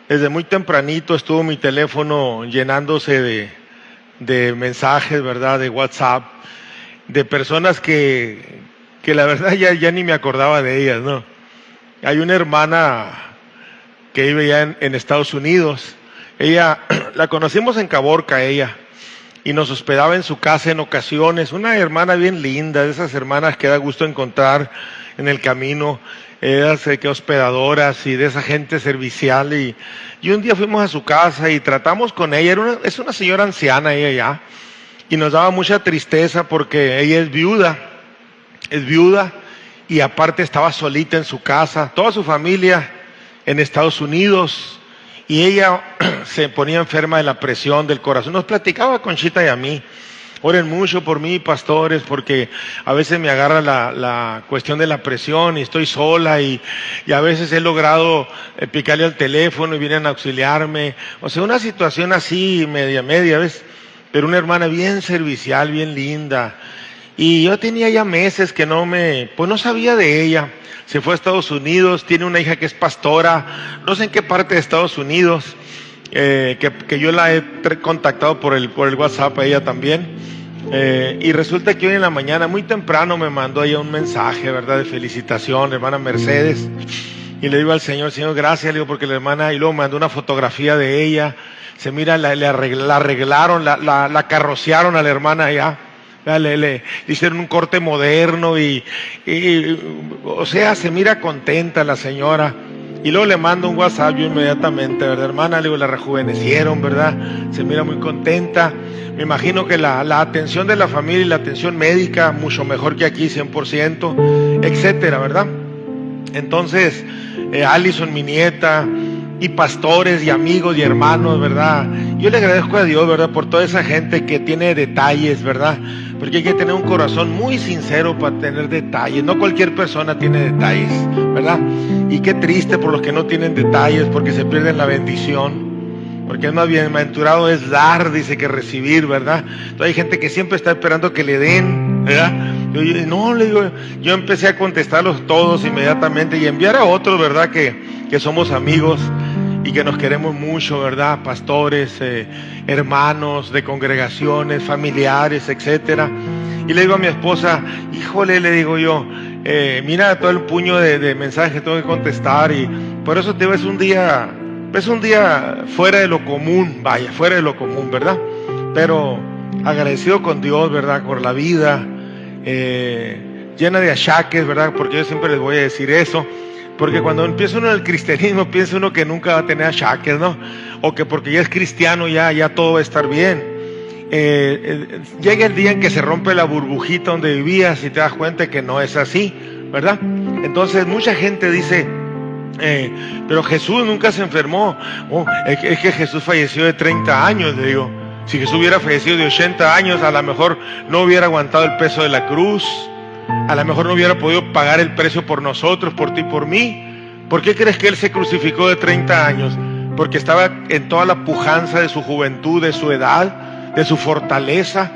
Desde muy tempranito estuvo mi teléfono llenándose de mensajes, ¿verdad? De WhatsApp, de personas que la verdad ya ni me acordaba de ellas, ¿no? Hay una hermana que vive ya en Estados Unidos. Ella, la conocimos en Caborca, ella, y nos hospedaba en su casa en ocasiones. Una hermana bien linda, de esas hermanas que da gusto encontrar en el camino, que hospedadoras y de esa gente servicial. Y un día fuimos a su casa y tratamos con ella. Es una señora anciana ella ya, y nos daba mucha tristeza porque ella es viuda y aparte estaba solita en su casa, toda su familia en Estados Unidos, y ella se ponía enferma de la presión del corazón. Nos platicaba Conchita y a mí: oren mucho por mí, pastores, porque a veces me agarra la cuestión de la presión y estoy sola y a veces he logrado picarle al teléfono y vienen a auxiliarme. O sea, una situación así, media, ¿ves? Pero una hermana bien servicial, bien linda. Y yo tenía ya meses que pues no sabía de ella. Se fue a Estados Unidos, tiene una hija que es pastora, no sé en qué parte de Estados Unidos, que yo la he contactado por el WhatsApp a ella también. Y resulta que hoy en la mañana, muy temprano, me mandó ella un mensaje, ¿verdad?, de felicitación, hermana Mercedes. Y le digo al Señor: Señor, gracias, le digo, porque la hermana, y luego me mandó una fotografía de ella. Se mira, la arreglaron, la carrocearon a la hermana allá. Le hicieron un corte moderno o sea, se mira contenta la señora. Y luego le mando un WhatsApp yo inmediatamente, ¿verdad, hermana? Le digo, la rejuvenecieron, ¿verdad? Se mira muy contenta. Me imagino que la atención de la familia y la atención médica mucho mejor que aquí, 100%, etcétera, ¿verdad? Entonces, Alison, mi nieta, y pastores y amigos y hermanos, ¿verdad? Yo le agradezco a Dios, ¿verdad?, por toda esa gente que tiene detalles, ¿verdad? Porque hay que tener un corazón muy sincero para tener detalles. No cualquier persona tiene detalles, ¿verdad? Y qué triste por los que no tienen detalles, porque se pierden la bendición. Porque es más bienaventurado es dar, dice, que recibir, ¿verdad? Entonces hay gente que siempre está esperando que le den, ¿verdad? Yo empecé a contestarlos todos inmediatamente y enviar a otros, ¿verdad?, que somos amigos y que nos queremos mucho, ¿verdad? Pastores, hermanos de congregaciones, familiares, etcétera. Y le digo a mi esposa: híjole, le digo yo, mira todo el puño de mensajes que tengo que contestar, y por eso te digo, es un día fuera de lo común, vaya, fuera de lo común, ¿verdad? Pero agradecido con Dios, ¿verdad?, por la vida, llena de achaques, ¿verdad? Porque yo siempre les voy a decir eso. Porque cuando empieza uno en el cristianismo, piensa uno que nunca va a tener achaques, ¿no? O que porque ya es cristiano ya todo va a estar bien. Llega el día en que se rompe la burbujita donde vivías y te das cuenta que no es así, ¿verdad? Entonces mucha gente dice: pero Jesús nunca se enfermó. Es que Jesús falleció de 30 años, le digo. Si Jesús hubiera fallecido de 80 años, a lo mejor no hubiera aguantado el peso de la cruz. A lo mejor no hubiera podido pagar el precio por nosotros, por ti, por mí. ¿Por qué crees que Él se crucificó de 30 años? Porque estaba en toda la pujanza de su juventud, de su edad, de su fortaleza.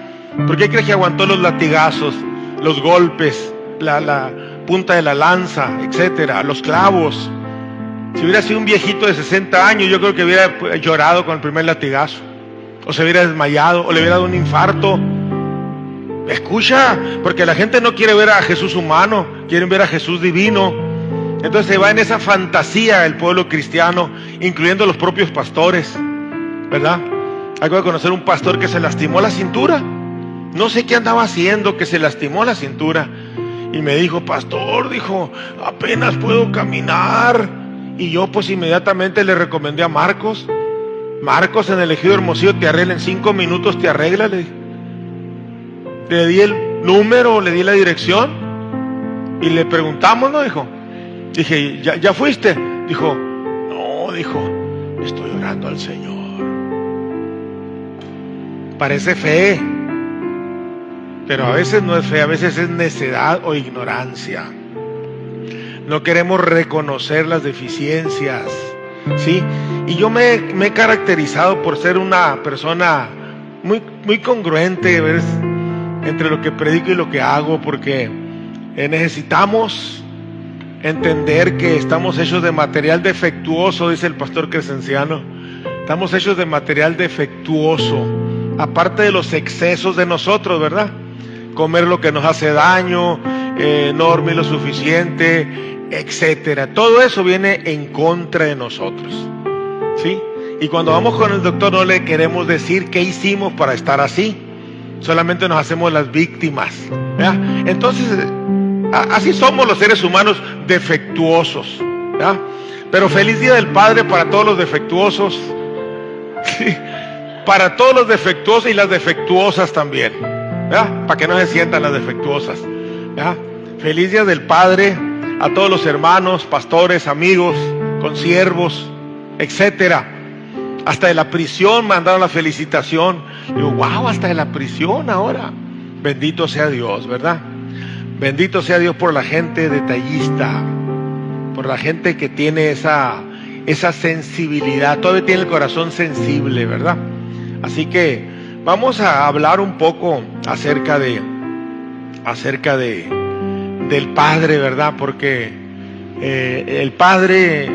¿Por qué crees que aguantó los latigazos, los golpes, la punta de la lanza, etcétera, los clavos? Si hubiera sido un viejito de 60 años, yo creo que hubiera llorado con el primer latigazo, o se hubiera desmayado, o le hubiera dado un infarto. Escucha, porque la gente no quiere ver a Jesús humano, quieren ver a Jesús divino. Entonces se va en esa fantasía el pueblo cristiano, incluyendo los propios pastores, ¿verdad? Acabo de conocer un pastor que se lastimó la cintura. No sé qué andaba haciendo, que se lastimó la cintura. Y me dijo: pastor, dijo, apenas puedo caminar. Y yo pues inmediatamente le recomendé a Marcos. Marcos, en el Ejido Hermosillo te arregla en 5 minutos, te arregla, le dije. Le di el número, le di la dirección y le preguntamos, ¿no? Dijo. Dije: ¿Ya fuiste? Dijo: no, dijo, estoy orando al Señor. Parece fe, pero a veces no es fe, a veces es necedad o ignorancia. No queremos reconocer las deficiencias, ¿sí? Y yo me he caracterizado por ser una persona muy congruente, ¿ves?, entre lo que predico y lo que hago, porque necesitamos entender que estamos hechos de material defectuoso, dice el pastor Crescenciano. Estamos hechos de material defectuoso, aparte de los excesos de nosotros, ¿verdad? Comer lo que nos hace daño, no dormir lo suficiente, etcétera. Todo eso viene en contra de nosotros, ¿sí? Y cuando vamos con el doctor no le queremos decir qué hicimos para estar así, solamente nos hacemos las víctimas, ¿verdad? Entonces, así somos los seres humanos defectuosos, ¿verdad? Pero feliz Día del Padre para todos los defectuosos, ¿sí? Para todos los defectuosos y las defectuosas también, ¿verdad? Para que no se sientan las defectuosas, ¿verdad? Feliz Día del Padre a todos los hermanos, pastores, amigos, consiervos, etcétera. Hasta de la prisión mandaron la felicitación. Digo, wow, hasta de la prisión ahora. Bendito sea Dios, ¿verdad? Bendito sea Dios por la gente detallista, por la gente que tiene esa sensibilidad, todavía tiene el corazón sensible, ¿verdad? Así que vamos a hablar un poco acerca del padre, ¿verdad? Porque el padre,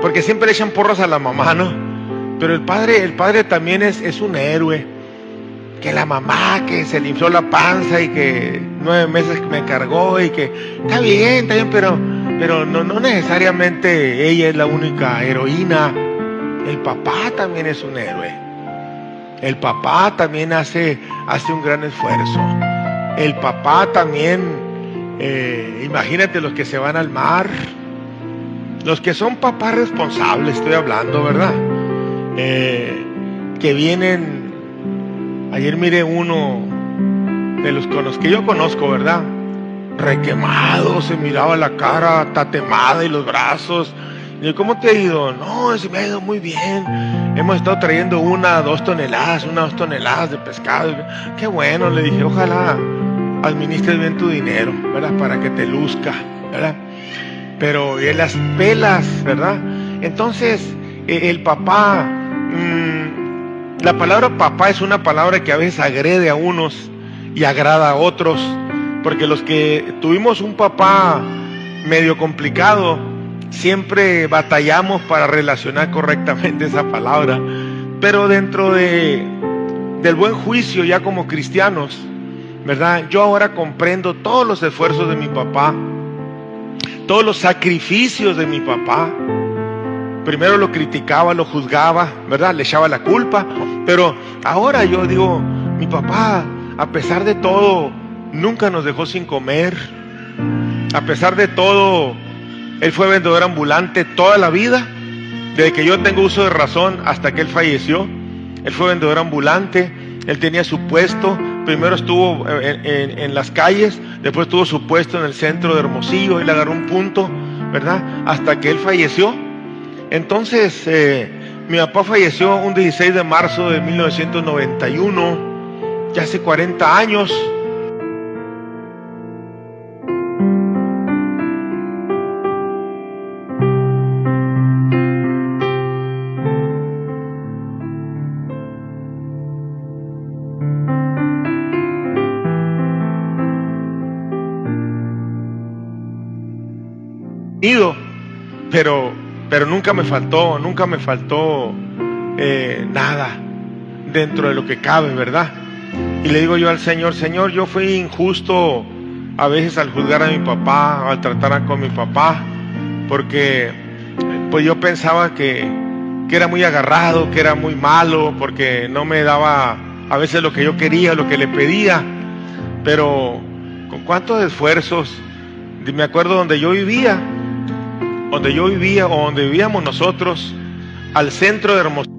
porque siempre le echan porras a la mamá, ¿no? Pero el padre también es un héroe. Que la mamá que se le infló la panza y que 9 meses me cargó y que está bien, pero no necesariamente ella es la única heroína. El papá también es un héroe. El papá también hace un gran esfuerzo. El papá también, imagínate los que se van al mar, los que son papás responsables, estoy hablando, ¿verdad? Que vienen. Ayer miré uno de los que yo conozco, ¿verdad? Requemado, se miraba la cara tatemada y los brazos. Y yo, ¿cómo te ha ido? No, se me ha ido muy bien. Hemos estado trayendo 2 toneladas de pescado. Qué bueno, le dije, ojalá administres bien tu dinero, ¿verdad? Para que te luzca, ¿verdad? Pero en las pelas, ¿verdad? Entonces, el papá... la palabra papá es una palabra que a veces agrede a unos y agrada a otros, porque los que tuvimos un papá medio complicado, siempre batallamos para relacionar correctamente esa palabra. Pero dentro del buen juicio, ya como cristianos, ¿verdad? Yo ahora comprendo todos los esfuerzos de mi papá, todos los sacrificios de mi papá. Primero lo criticaba, lo juzgaba, ¿verdad? Le echaba la culpa. Pero ahora yo digo, mi papá, a pesar de todo, nunca nos dejó sin comer. A pesar de todo, él fue vendedor ambulante toda la vida. Desde que yo tengo uso de razón hasta que él falleció, él fue vendedor ambulante. Él tenía su puesto. Primero estuvo en las calles, después tuvo su puesto en el centro de Hermosillo. Él agarró un punto, ¿verdad? Hasta que él falleció. Entonces, mi papá falleció un 16 de marzo de 1991, ya hace 40 años. Pero nunca me faltó nada dentro de lo que cabe, ¿verdad? Y le digo yo al Señor, Señor, yo fui injusto a veces al juzgar a mi papá, al tratar con mi papá, porque pues yo pensaba que era muy agarrado, que era muy malo, porque no me daba a veces lo que yo quería, lo que le pedía. Pero con cuántos esfuerzos, me acuerdo donde yo vivía o donde vivíamos nosotros, al centro de Hermosillo.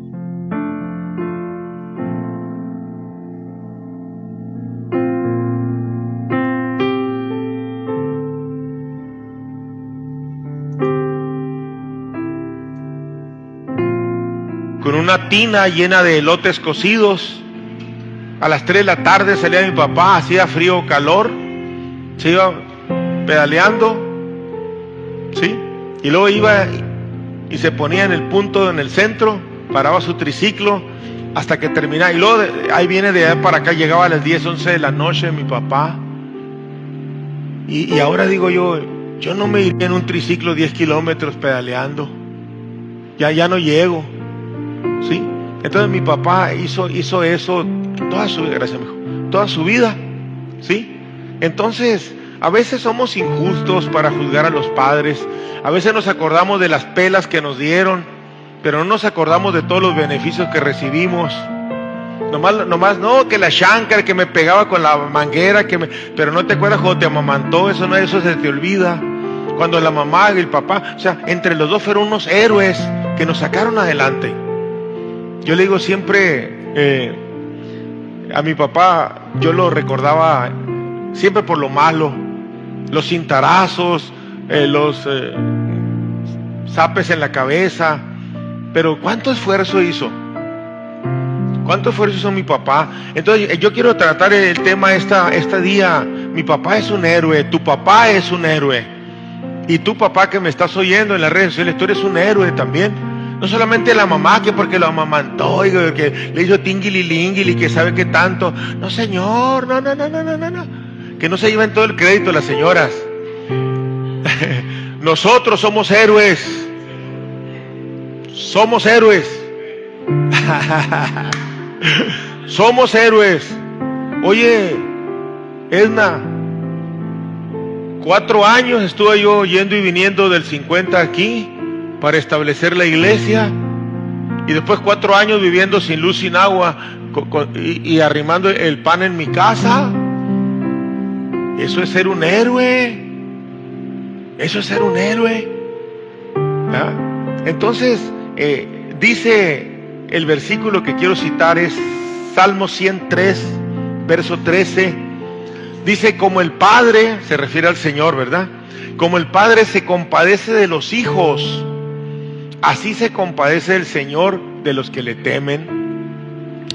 Con una tina llena de elotes cocidos. A las 3 de la tarde salía mi papá, hacía frío o calor, se iba pedaleando, ¿sí? Y luego iba y se ponía en el punto, en el centro, paraba su triciclo hasta que terminaba. Y luego ahí viene de allá para acá, llegaba a las 10, 11 de la noche mi papá. Y ahora digo yo, Yo no me iría en un triciclo 10 kilómetros pedaleando. Ya no llego. ¿Sí? Entonces mi papá hizo eso toda su vida, gracias, mijo, toda su vida. ¿Sí? Entonces, a veces somos injustos para juzgar a los padres. A veces nos acordamos de las pelas que nos dieron, pero no nos acordamos de todos los beneficios que recibimos. Nomás, no, que la chancra, que me pegaba con la manguera, pero no te acuerdas cuando te amamantó, eso se te olvida. Cuando la mamá y el papá, o sea, entre los dos fueron unos héroes que nos sacaron adelante. Yo le digo siempre, a mi papá, yo lo recordaba siempre por lo malo, los cintarazos, los zapes en la cabeza, pero ¿cuánto esfuerzo hizo? ¿Cuánto esfuerzo hizo mi papá? Entonces yo quiero tratar el tema este día. Mi papá es un héroe, tu papá es un héroe. Y tu papá que me estás oyendo en las redes sociales, tú eres un héroe también. No solamente la mamá que porque lo amamantó y que le hizo tingili-lingili, que sabe que tanto. No, señor, no. Que no se lleven todo el crédito las señoras. Nosotros somos héroes. Somos héroes. Somos héroes. Oye, Edna, 4 años estuve yo yendo y viniendo del 50 aquí para establecer la iglesia, y después 4 años viviendo sin luz, sin agua, y arrimando el pan en mi casa. Eso es ser un héroe. Eso es ser un héroe. ¿Ah? Entonces, dice el versículo que quiero citar, es Salmo 103, verso 13. Dice, como el Padre, se refiere al Señor, ¿verdad? Como el Padre se compadece de los hijos, así se compadece el Señor de los que le temen.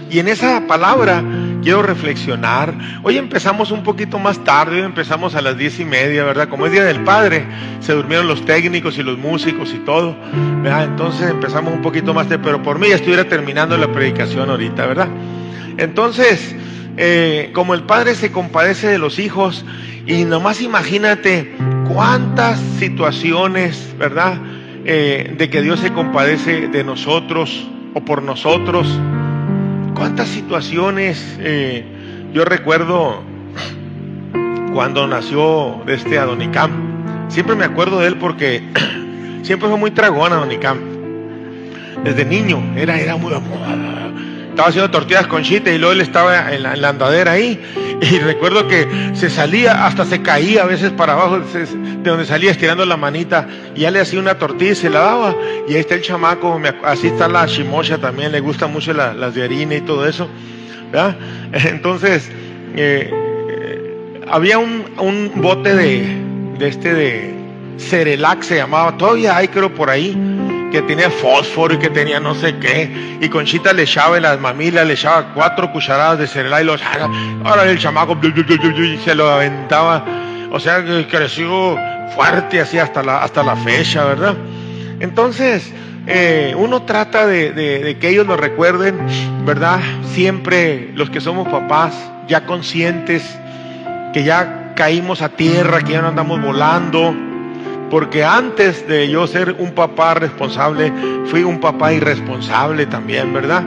Y en esa palabra quiero reflexionar. Hoy empezamos un poquito más tarde, hoy empezamos a las 10:30, ¿verdad? Como es Día del Padre, se durmieron los técnicos y los músicos y todo, ¿verdad? Entonces empezamos un poquito más tarde, pero por mí ya estuviera terminando la predicación ahorita, ¿verdad? Entonces, como el Padre se compadece de los hijos, y nomás imagínate cuántas situaciones, ¿verdad? De que Dios se compadece de nosotros o por nosotros. Cuántas situaciones. Yo recuerdo cuando nació Adonicam. Siempre me acuerdo de él porque siempre fue muy tragón Adonicam. Desde niño era muy... Estaba haciendo tortillas con chita y luego él estaba en la andadera ahí, y recuerdo que se salía, hasta se caía a veces para abajo de donde salía, estirando la manita, y ya le hacía una tortilla y se la daba. Y ahí está el chamaco, así está la chimocha también, le gusta mucho las de harina y todo eso, ¿verdad? Entonces había un bote de Cerelac, se llamaba, todavía hay creo por ahí, que tenía fósforo y que tenía no sé qué, y Conchita le echaba en las mamilas, le echaba 4 cucharadas de Cerelac y ahora el chamaco se lo aventaba. O sea, creció fuerte así hasta la fecha, ¿verdad? Entonces uno trata de que ellos lo recuerden, ¿verdad? Siempre los que somos papás, ya conscientes que ya caímos a tierra, que ya no andamos volando. Porque antes de yo ser un papá responsable, fui un papá irresponsable también, ¿verdad?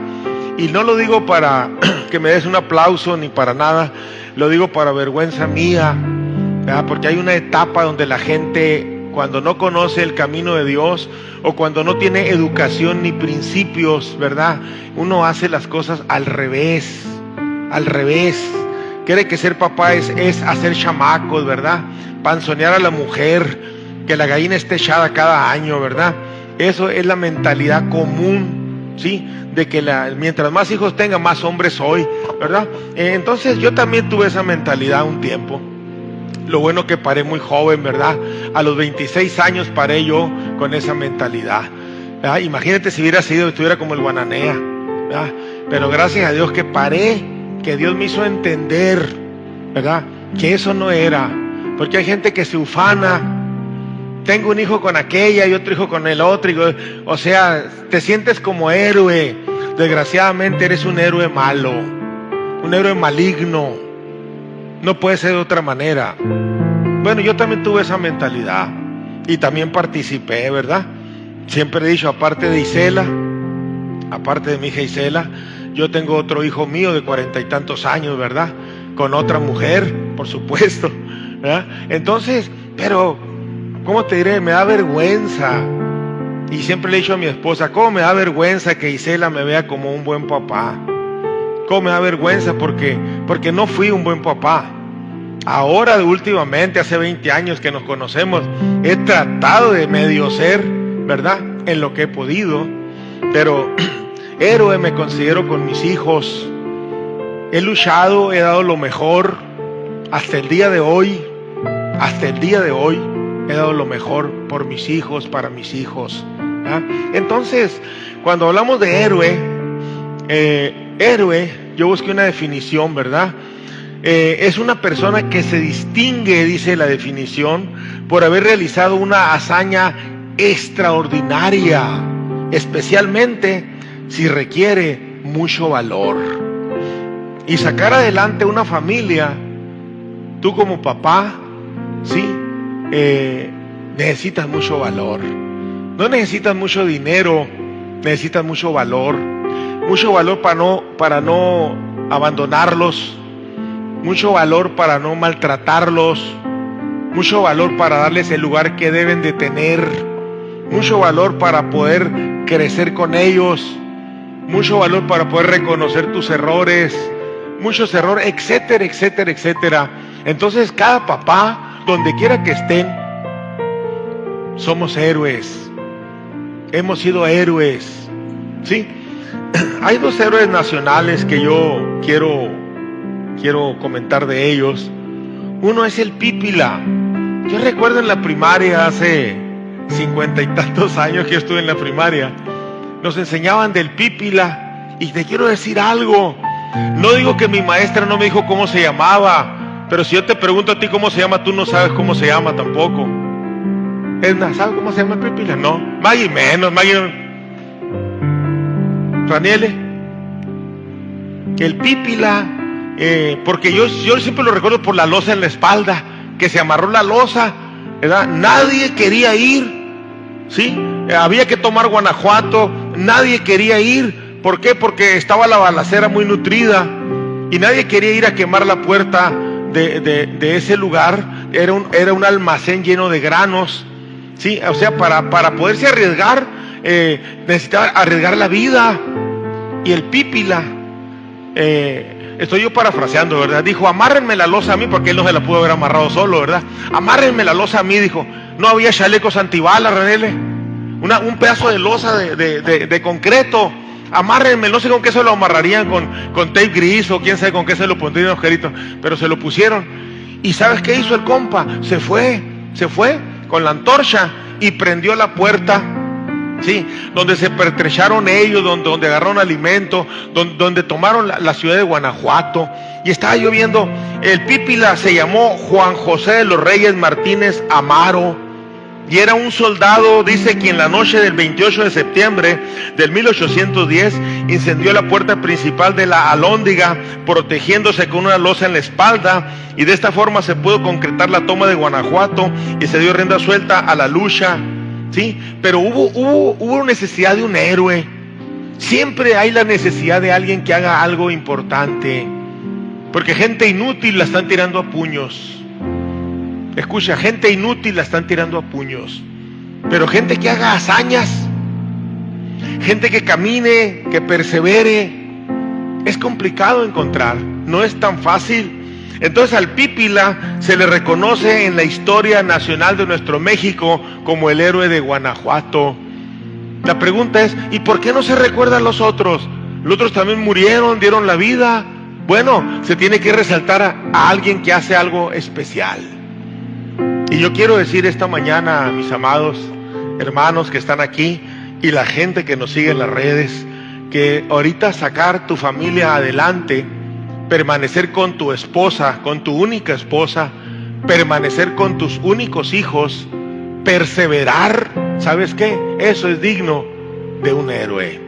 Y no lo digo para que me des un aplauso ni para nada, lo digo para vergüenza mía, ¿verdad? Porque hay una etapa donde la gente, cuando no conoce el camino de Dios, o cuando no tiene educación ni principios, ¿verdad? Uno hace las cosas al revés. Cree que ser papá es hacer chamacos, ¿verdad? Panzonear a la mujer, que la gallina esté echada cada año, ¿verdad? Eso es la mentalidad común, ¿sí? De que mientras más hijos tenga, más hombre soy, ¿verdad? Entonces yo también tuve esa mentalidad un tiempo. Lo bueno que paré muy joven, ¿verdad? A los 26 años paré yo con esa mentalidad, ¿verdad? Imagínate si estuviera como el Guananea, ¿verdad? Pero gracias a Dios que paré, que Dios me hizo entender, ¿verdad? Que eso no era. Porque hay gente que se ufana. Tengo un hijo con aquella y otro hijo con el otro. O sea, te sientes como héroe. Desgraciadamente eres un héroe malo, un héroe maligno. No puede ser de otra manera. Bueno, yo también tuve esa mentalidad y también participé, ¿verdad? Siempre he dicho, aparte de Isela, aparte de mi hija Isela, yo tengo otro hijo mío de 40 y tantos años, ¿verdad? Con otra mujer, por supuesto, ¿verdad? Entonces, pero, ¿cómo te diré? Me da vergüenza. Y siempre le he dicho a mi esposa, ¿cómo me da vergüenza que Isela me vea como un buen papá? ¿Cómo me da vergüenza? Porque no fui un buen papá. Ahora, últimamente, hace 20 años que nos conocemos, he tratado de medio ser, ¿verdad? En lo que he podido, pero héroe me considero con mis hijos. He luchado, he dado lo mejor hasta el día de hoy. Hasta el día de hoy he dado lo mejor por mis hijos, para mis hijos, ¿verdad? Entonces, cuando hablamos de héroe, yo busqué una definición, ¿verdad? Es una persona que se distingue, dice la definición, por haber realizado una hazaña extraordinaria, especialmente si requiere mucho valor. Y sacar adelante una familia, tú como papá, sí, necesitas mucho valor. No necesitas mucho dinero, necesitas mucho valor para no abandonarlos, mucho valor para no maltratarlos, mucho valor para darles el lugar que deben de tener, mucho valor para poder crecer con ellos, mucho valor para poder reconocer tus errores, muchos errores, etcétera, etcétera, etcétera. Entonces, cada papá, donde quiera que estén, somos héroes. Hemos sido héroes, ¿sí? Hay dos héroes nacionales que yo quiero comentar de ellos. Uno es el Pípila. Yo recuerdo en la primaria, hace 50 y tantos años que yo estuve en la primaria, nos enseñaban del Pípila. Y te quiero decir algo, no digo que mi maestra no me dijo cómo se llamaba, pero si yo te pregunto a ti cómo se llama, tú no sabes cómo se llama tampoco. Edna, ¿sabes cómo se llama el Pípila? No. Maggie menos, Raniele. El Pípila, porque yo siempre lo recuerdo por la losa en la espalda, que se amarró la losa, ¿verdad? Nadie quería ir, ¿sí? Había que tomar Guanajuato, nadie quería ir. ¿Por qué? Porque estaba la balacera muy nutrida y nadie quería ir a quemar la puerta de ese lugar. Era un almacén lleno de granos, ¿sí? O sea, para poderse arriesgar, necesitaba arriesgar la vida. Y el Pípila, estoy yo parafraseando, ¿verdad? Dijo, amárrenme la losa a mí, porque él no se la pudo haber amarrado solo, ¿verdad? Amárrenme la losa a mí, dijo. No había chalecos antibalas, Renele. Un pedazo de losa de concreto. Amárrenme, no sé con qué se lo amarrarían, con tape gris o quién sabe con qué se lo pondrían, ojerito, pero se lo pusieron. ¿Y sabes qué hizo el compa? Se fue con la antorcha y prendió la puerta, sí, donde se pertrecharon ellos, donde agarraron alimento, donde tomaron la ciudad de Guanajuato. Y estaba lloviendo. El Pípila se llamó Juan José de los Reyes Martínez Amaro. Y era un soldado, dice, que en la noche del 28 de septiembre del 1810 incendió la puerta principal de la Alhóndiga, protegiéndose con una losa en la espalda, y de esta forma se pudo concretar la toma de Guanajuato y se dio rienda suelta a la lucha, ¿sí? Pero hubo necesidad de un héroe. Siempre hay la necesidad de alguien que haga algo importante, porque gente inútil la están tirando a puños. Escucha, gente inútil la están tirando a puños, pero gente que haga hazañas, gente que camine, que persevere, es complicado encontrar, no es tan fácil. Entonces al Pípila se le reconoce en la historia nacional de nuestro México como el héroe de Guanajuato. La pregunta es, ¿y por qué no se recuerdan los otros? Los otros también murieron, dieron la vida. Bueno, se tiene que resaltar a alguien que hace algo especial. Y yo quiero decir esta mañana a mis amados hermanos que están aquí y la gente que nos sigue en las redes, que ahorita sacar tu familia adelante, permanecer con tu esposa, con tu única esposa, permanecer con tus únicos hijos, perseverar, ¿sabes qué? Eso es digno de un héroe.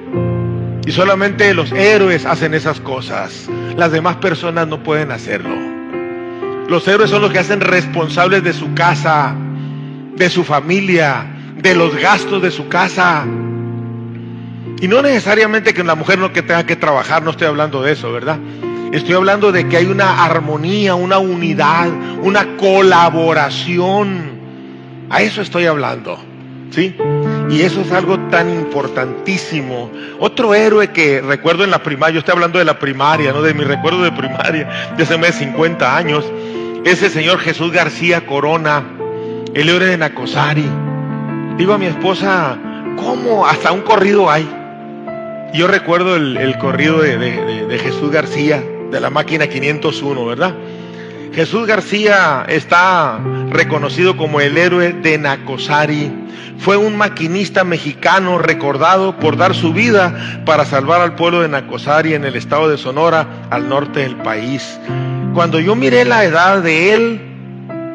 Y solamente los héroes hacen esas cosas. Las demás personas no pueden hacerlo. Los héroes son los que hacen responsables de su casa, de su familia, de los gastos de su casa. Y no necesariamente que la mujer no que tenga que trabajar, no estoy hablando de eso, ¿verdad? Estoy hablando de que hay una armonía, una unidad, una colaboración. A eso estoy hablando, ¿sí? Y eso es algo tan importantísimo. Otro héroe que recuerdo en la primaria, yo estoy hablando de la primaria, no de mi recuerdo de primaria, de hace más de 50 años, es el señor Jesús García Corona, el héroe de Nacosari. Digo a mi esposa, ¿cómo? Hasta un corrido hay. Yo recuerdo el corrido de Jesús García, de la máquina 501, ¿verdad? Jesús García está reconocido como el héroe de Nacosari. Fue un maquinista mexicano recordado por dar su vida para salvar al pueblo de Nacosari en el estado de Sonora, al norte del país. Cuando yo miré la edad de él,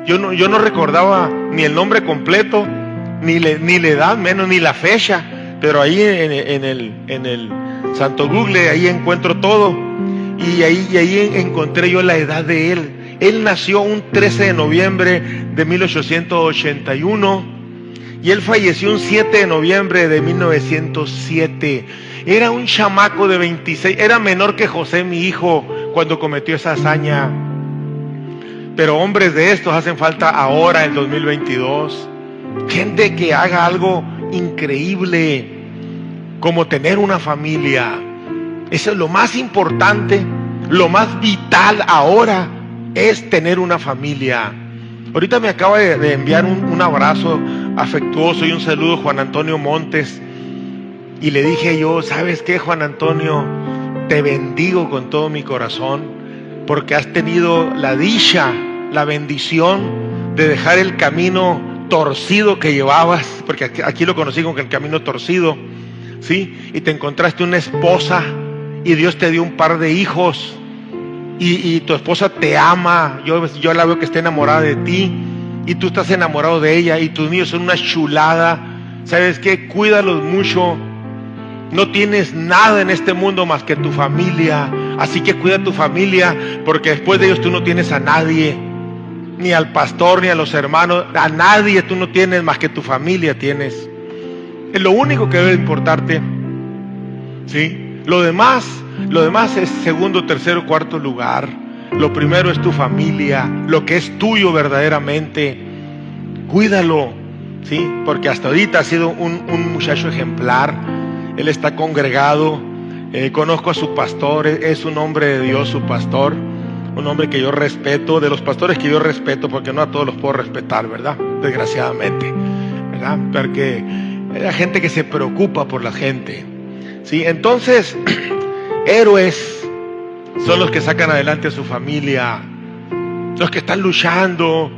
yo no recordaba ni el nombre completo, ni la edad, menos ni la fecha, pero ahí en el Santo Google, ahí encuentro todo, y ahí encontré yo la edad de él. Él nació un 13 de noviembre de 1881 y él falleció un 7 de noviembre de 1907. Era un chamaco de 26, era menor que José, mi hijo, cuando cometió esa hazaña. Pero hombres de estos hacen falta ahora, en 2022. Gente que haga algo increíble, como tener una familia. Eso es lo más importante, lo más vital ahora, es tener una familia. Ahorita me acaba de enviar un abrazo afectuoso y un saludo Juan Antonio Montes, y le dije yo, ¿sabes qué, Juan Antonio? Te bendigo con todo mi corazón, porque has tenido la dicha, la bendición de dejar el camino torcido que llevabas, porque aquí lo conocí como el camino torcido, ¿sí? Y te encontraste una esposa, y Dios te dio un par de hijos, y tu esposa te ama. Yo la veo que está enamorada de ti, y tú estás enamorado de ella, y tus niños son una chulada. ¿Sabes qué? Cuídalos mucho. No tienes nada en este mundo más que tu familia, así que cuida tu familia, porque después de ellos tú no tienes a nadie, ni al pastor, ni a los hermanos, a nadie tú no tienes más que tu familia tienes. Es lo único que debe importarte, ¿sí? Lo demás es segundo, tercero, cuarto lugar. Lo primero es tu familia, lo que es tuyo verdaderamente. Cuídalo, ¿sí? Porque hasta ahorita ha sido un muchacho ejemplar. Él está congregado, conozco a su pastor, es un hombre de Dios, su pastor, un hombre que yo respeto, de los pastores que yo respeto, porque no a todos los puedo respetar, ¿verdad? Desgraciadamente, ¿verdad? Porque hay gente que se preocupa por la gente, ¿sí? Entonces, héroes son los que sacan adelante a su familia, los que están luchando,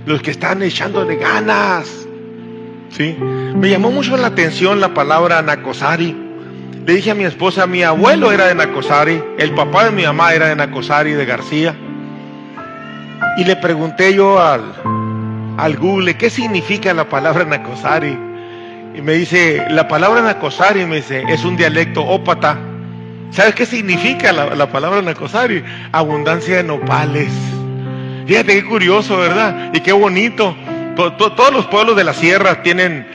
los que están echándole ganas, ¿sí? Me llamó mucho la atención la palabra Nacosari. Le dije a mi esposa, mi abuelo era de Nacosari, el papá de mi mamá era de Nacosari, de García. Y le pregunté yo al Google, ¿qué significa la palabra Nacosari? Y me dice, la palabra Nacosari, me dice, es un dialecto ópata. ¿Sabes qué significa la palabra Nacosari? Abundancia de nopales. Fíjate qué curioso, ¿verdad? Y qué bonito. Todos los pueblos de la sierra tienen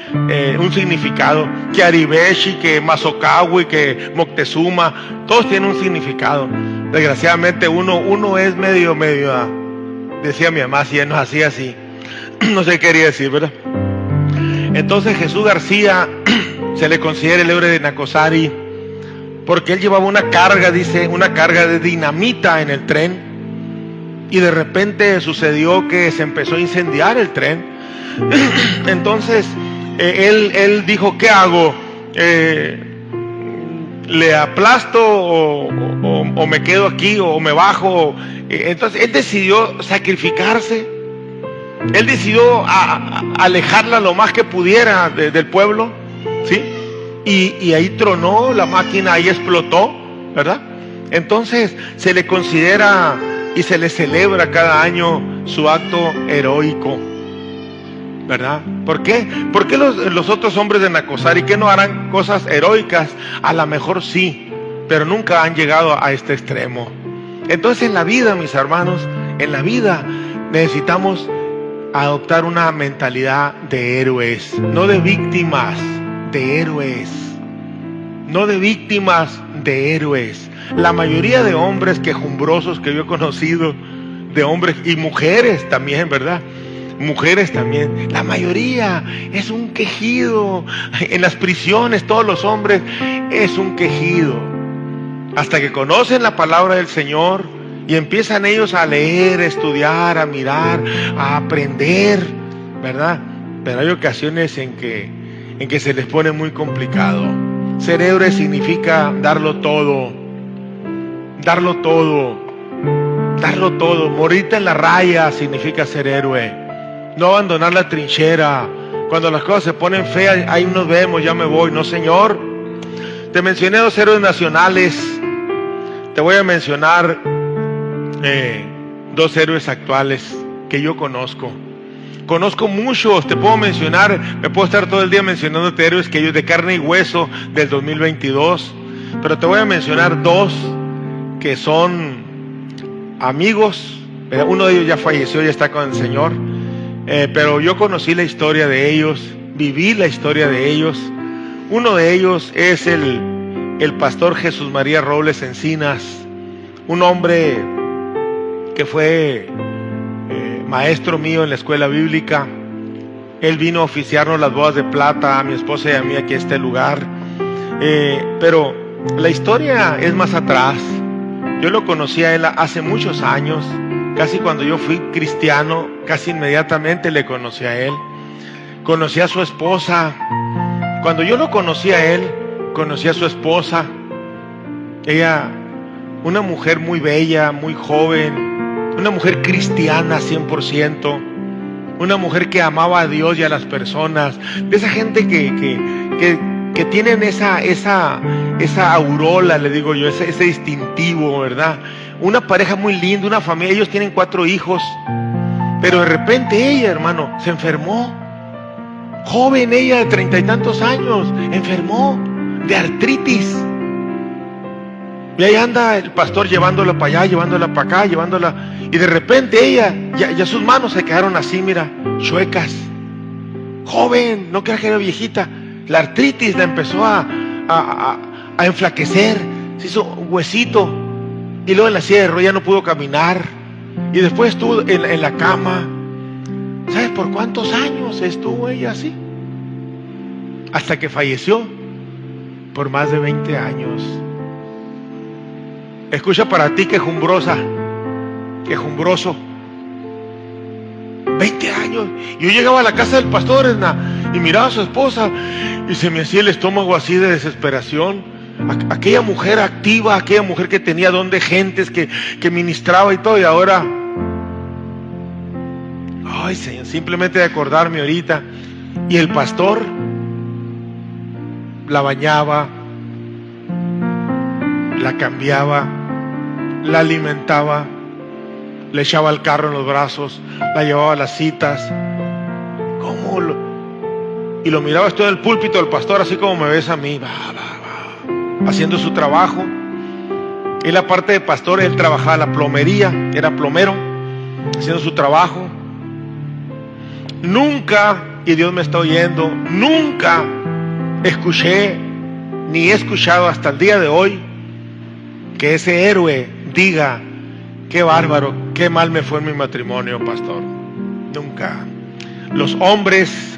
un significado. Que Aribeshi, que Mazocahui, que Moctezuma, todos tienen un significado. Desgraciadamente uno es medio, decía mi mamá, si no es así. No sé qué quería decir, ¿verdad? Entonces Jesús García se le considera el héroe de Nacosari porque él llevaba una carga, dice, una carga de dinamita en el tren, y de repente sucedió que se empezó a incendiar el tren. Entonces él dijo, ¿qué hago? ¿Le aplasto o me quedo aquí o me bajo? Entonces él decidió sacrificarse. Él decidió alejarla lo más que pudiera del pueblo, ¿sí? Y ahí tronó la máquina, ahí explotó, ¿verdad? Entonces se le considera y se le celebra cada año su acto heroico, ¿verdad? ¿Por qué? ¿Por qué los otros hombres de Nacosari, qué no harán cosas heroicas? A lo mejor sí, pero nunca han llegado a este extremo. Entonces en la vida, mis hermanos, en la vida necesitamos adoptar una mentalidad de héroes, no de víctimas, de héroes. No de víctimas, de héroes. La mayoría de hombres quejumbrosos que yo he conocido, de hombres y mujeres también, ¿verdad? Mujeres también. La mayoría es un quejido. En las prisiones todos los hombres es un quejido. Hasta que conocen la palabra del Señor y empiezan ellos a leer, a estudiar, a mirar, a aprender, ¿verdad? Pero hay ocasiones en que se les pone muy complicado. Ser héroe significa darlo todo, darlo todo, darlo todo. Morirte en la raya significa ser héroe. No abandonar la trinchera. Cuando las cosas se ponen feas, ahí nos vemos, ya me voy. No, Señor. Te mencioné 2 héroes nacionales. Te voy a mencionar 2 héroes actuales que yo conozco. Conozco muchos, te puedo mencionar, me puedo estar todo el día mencionándote héroes que ellos de carne y hueso del 2022, pero te voy a mencionar 2 que son amigos. Uno de ellos ya falleció, ya está con el Señor, pero yo conocí la historia de ellos, viví la historia de ellos. Uno de ellos es el pastor Jesús María Robles Encinas, un hombre que fue maestro mío en la escuela bíblica. Él vino a oficiarnos las bodas de plata a mi esposa y a mí aquí a este lugar, pero la historia es más atrás. Yo lo conocí a él hace muchos años, casi cuando yo fui cristiano, casi inmediatamente le conocí a él. Conocí a su esposa. Cuando yo lo conocí a él, conocí a su esposa. Ella, una mujer muy bella, muy joven, una mujer cristiana 100%, una mujer que amaba a Dios y a las personas, de esa gente que tienen esa aureola, le digo yo, ese distintivo, ¿verdad? Una pareja muy linda, una familia. Ellos tienen 4 hijos, pero de repente ella, hermano, se enfermó. Joven, ella de 30 y tantos años, enfermó de artritis. Y ahí anda el pastor llevándola para allá, llevándola para acá, llevándola. Y de repente ella, ya sus manos se quedaron así, mira, chuecas. Joven, no creas que era viejita. La artritis la empezó a enflaquecer, se hizo un huesito. Y luego en la silla de ruedas ya no pudo caminar. Y después estuvo en la cama. ¿Sabes por cuántos años estuvo ella así? Hasta que falleció, por más de 20 años. Escucha para ti, quejumbrosa, quejumbroso. 20 años. Yo llegaba a la casa del pastor, y miraba a su esposa y se me hacía el estómago así de desesperación. Aquella mujer activa, aquella mujer que tenía don de gentes, que ministraba y todo, y ahora, ay Señor, simplemente de acordarme ahorita. Y el pastor la bañaba, la cambiaba, la alimentaba, le echaba el carro en los brazos, la llevaba a las citas. Y lo miraba esto en el púlpito del pastor, así como me ves a mí, haciendo su trabajo. Y la parte de pastor, él trabajaba la plomería, era plomero, haciendo su trabajo. Nunca, y Dios me está oyendo, nunca escuché, ni he escuchado hasta el día de hoy, que ese héroe diga: qué bárbaro, qué mal me fue en mi matrimonio, pastor. Nunca. Los hombres,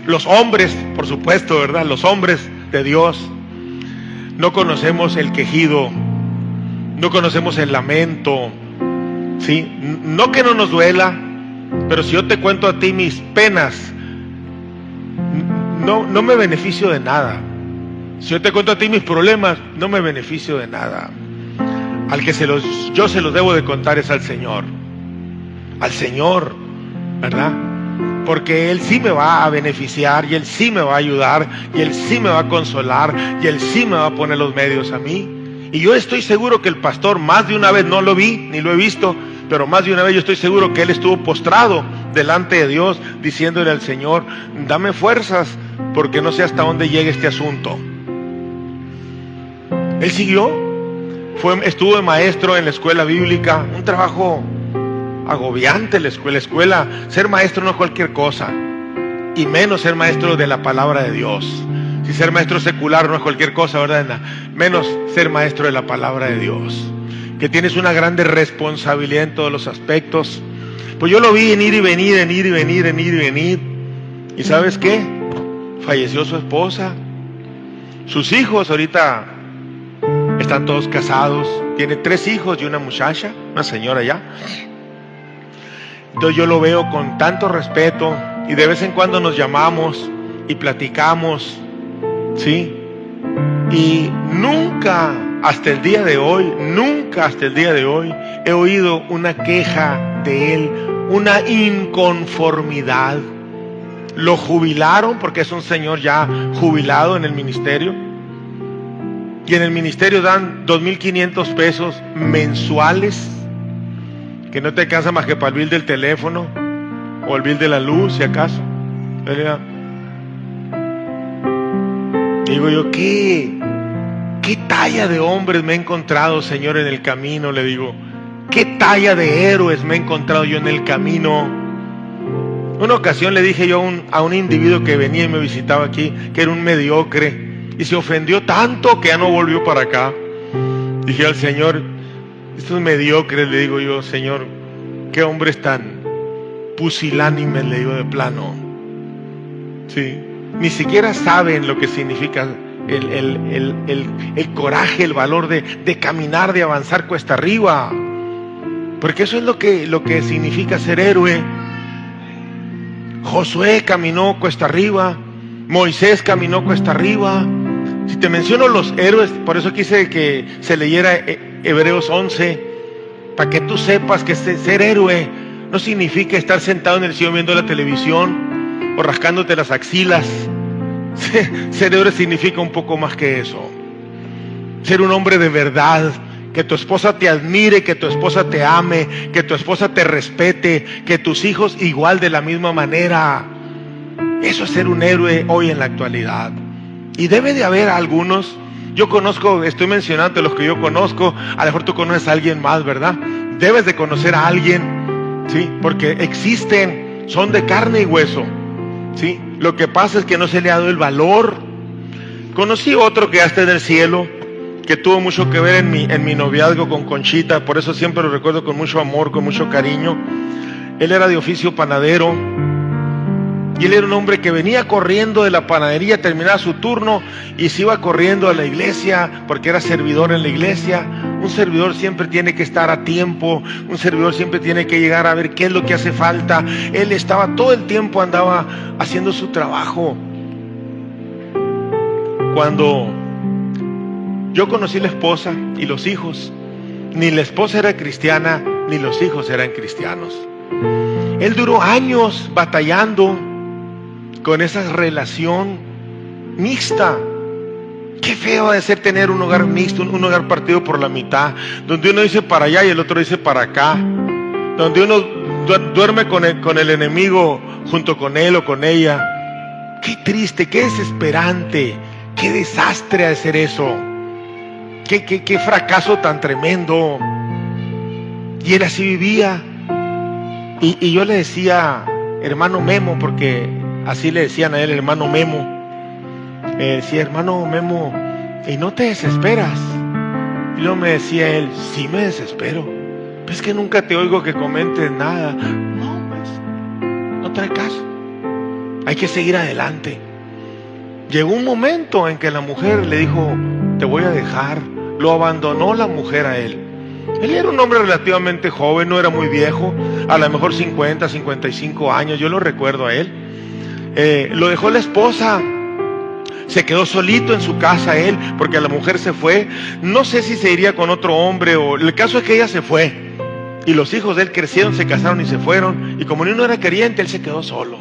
por supuesto, ¿verdad? Los hombres de Dios no conocemos el quejido, no conocemos el lamento, ¿sí? No que no nos duela, pero si yo te cuento a ti mis penas, no me beneficio de nada. Si yo te cuento a ti mis problemas, no me beneficio de nada. Al que yo se los debo de contar es al Señor, ¿verdad? Porque Él sí me va a beneficiar, y Él sí me va a ayudar, y Él sí me va a consolar, y Él sí me va a poner los medios a mí. Y yo estoy seguro que el pastor, más de una vez, no lo vi ni lo he visto, pero más de una vez yo estoy seguro que él estuvo postrado delante de Dios, diciéndole al Señor: dame fuerzas, porque no sé hasta dónde llegue este asunto. Él siguió, estuvo de maestro en la escuela bíblica, un trabajo agobiante la escuela. Ser maestro no es cualquier cosa, y menos ser maestro de la palabra de Dios. Si ser maestro secular no es cualquier cosa, ¿verdad? Menos ser maestro de la palabra de Dios, que tienes una grande responsabilidad en todos los aspectos. Pues yo lo vi en ir y venir, en ir y venir, en ir y venir. ¿Y sabes qué? Falleció su esposa. Sus hijos ahorita están todos casados. Tiene 3 hijos y una muchacha, una señora ya. Entonces yo lo veo con tanto respeto, y de vez en cuando nos llamamos y platicamos, ¿sí? Y nunca hasta el día de hoy he oído una queja de él, una inconformidad. Lo jubilaron porque es un señor ya jubilado en el ministerio, y en el ministerio dan 2,500 pesos mensuales, que no te alcanza más que para el bill del teléfono o el bill de la luz, si acaso. Digo yo, ¿qué talla de hombres me he encontrado, Señor, en el camino? Le digo, ¿qué talla de héroes me he encontrado yo en el camino? Una ocasión le dije yo a un individuo que venía y me visitaba aquí, que era un mediocre, y se ofendió tanto que ya no volvió para acá. Dije al Señor, estos mediocres, le digo yo, Señor, qué hombres tan pusilánimes, le digo de plano. Sí, ni siquiera saben lo que significa el coraje, el valor de caminar, de avanzar cuesta arriba, porque eso es lo que significa ser héroe. Josué caminó cuesta arriba, Moisés caminó cuesta arriba. Si te menciono los héroes, por eso quise que se leyera Hebreos 11, para que tú sepas que ser héroe no significa estar sentado en el sillón viendo la televisión o rascándote las axilas. Ser héroe significa un poco más que eso. Ser un hombre de verdad, que tu esposa te admire, que tu esposa te ame, que tu esposa te respete, que tus hijos igual de la misma manera. Eso es ser un héroe hoy en la actualidad. Y debe de haber algunos, yo conozco, estoy mencionando los que yo conozco, a lo mejor tú conoces a alguien más, ¿verdad? Debes de conocer a alguien, ¿sí? Porque existen, son de carne y hueso, ¿sí? Lo que pasa es que no se le ha dado el valor. Conocí otro que ya está en el cielo, que tuvo mucho que ver en mi noviazgo con Conchita, por eso siempre lo recuerdo con mucho amor, con mucho cariño. Él era de oficio panadero, y él era un hombre que venía corriendo de la panadería, terminaba su turno y se iba corriendo a la iglesia, porque era servidor en la iglesia. Un servidor siempre tiene que estar a tiempo, un servidor siempre tiene que llegar a ver qué es lo que hace falta. Él estaba todo el tiempo, andaba haciendo su trabajo. Cuando yo conocí la esposa y los hijos, ni la esposa era cristiana, ni los hijos eran cristianos. Él duró años batallando con esa relación mixta. Qué feo ha de ser tener un hogar mixto, un hogar partido por la mitad, donde uno dice para allá y el otro dice para acá, donde uno duerme con el enemigo junto con él o con ella. Qué triste, qué desesperante, qué desastre ha de ser eso. Qué fracaso tan tremendo. Y él así vivía. Y yo le decía, hermano Memo, porque así le decían a él, hermano Memo. Decía, hermano Memo, ¿y no te desesperas? Y luego me decía él, sí me desespero. Pues es que nunca te oigo que comentes nada. No, pues, no trae caso. Hay que seguir adelante. Llegó un momento en que la mujer le dijo, te voy a dejar. Lo abandonó la mujer a él. Él era un hombre relativamente joven, no era muy viejo, a lo mejor 50, 55 años, yo lo recuerdo a él. Lo dejó la esposa, se quedó solito en su casa él, porque la mujer se fue. No sé si se iría con otro hombre, o el caso es que ella se fue, y los hijos de él crecieron, se casaron y se fueron, y como ni uno era creyente, él se quedó solo.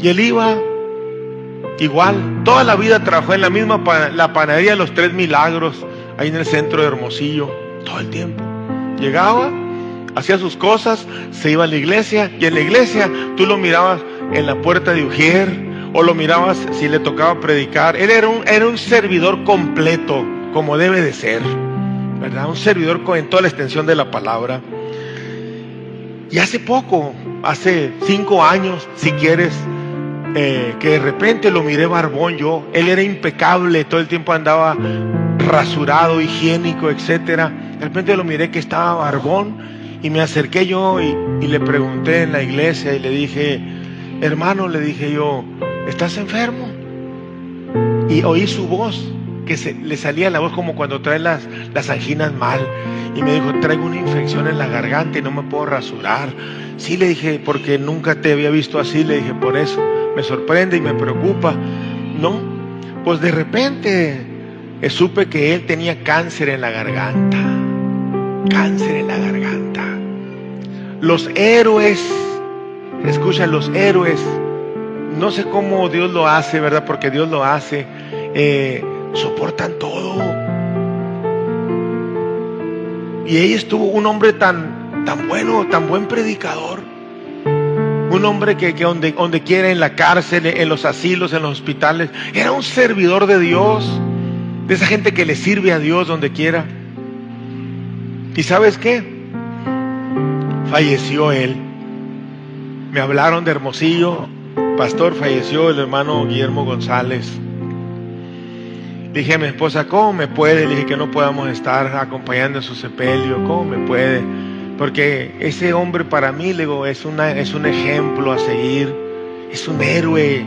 Y él iba igual, toda la vida trabajó en la panadería de los 3 Milagros, ahí en el centro de Hermosillo, todo el tiempo. Llegaba, hacía sus cosas, se iba a la iglesia, y en la iglesia tú lo mirabas en la puerta de Ujier, o lo mirabas si le tocaba predicar. Él era un servidor completo, como debe de ser, ¿verdad? Un servidor en toda la extensión de la palabra. Y hace poco, hace 5 años, si quieres, que de repente lo miré barbón yo. Él era impecable, todo el tiempo andaba rasurado, higiénico, etcétera. De repente lo miré que estaba barbón y me acerqué yo y le pregunté en la iglesia y le dije, hermano, le dije yo, ¿estás enfermo? Y oí su voz, que le salía la voz como cuando trae las anginas mal. Y me dijo, traigo una infección en la garganta y no me puedo rasurar. Sí, le dije, porque nunca te había visto así. Le dije, por eso me sorprende y me preocupa. No, pues de repente supe que él tenía cáncer en la garganta. Cáncer en la garganta. Los héroes, escucha, los héroes, no sé cómo Dios lo hace, ¿verdad? Porque Dios lo hace, soportan todo. Y ella estuvo un hombre tan bueno, tan buen predicador. Un hombre que donde quiera, en la cárcel, en los asilos, en los hospitales, era un servidor de Dios, de esa gente que le sirve a Dios donde quiera. ¿Y sabes qué? Falleció él. Me hablaron de Hermosillo, pastor, falleció el hermano Guillermo González. Dije a mi esposa, ¿cómo me puede? Le dije que no podamos estar acompañando en su sepelio. ¿Cómo me puede? Porque ese hombre para mí, le digo, es un ejemplo a seguir. Es un héroe.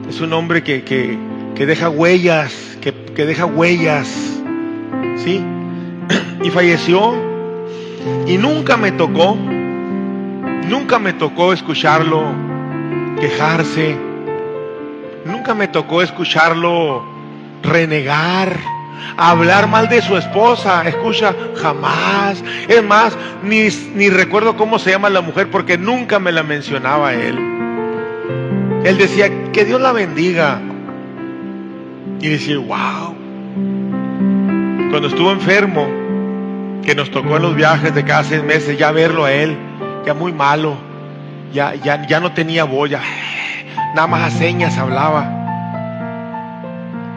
Es un hombre que deja huellas, que deja huellas. ¿Sí? Y falleció. Y nunca me tocó escucharlo quejarse. Nunca me tocó escucharlo renegar, hablar mal de su esposa. Escucha, jamás. Es más, ni recuerdo cómo se llama la mujer, porque nunca me la mencionaba él. Él decía, que Dios la bendiga. Y decía, wow. Cuando estuvo enfermo, que nos tocó en los viajes de cada 6 meses, ya verlo a él, ya muy malo, ya no tenía voz, nada más a señas hablaba.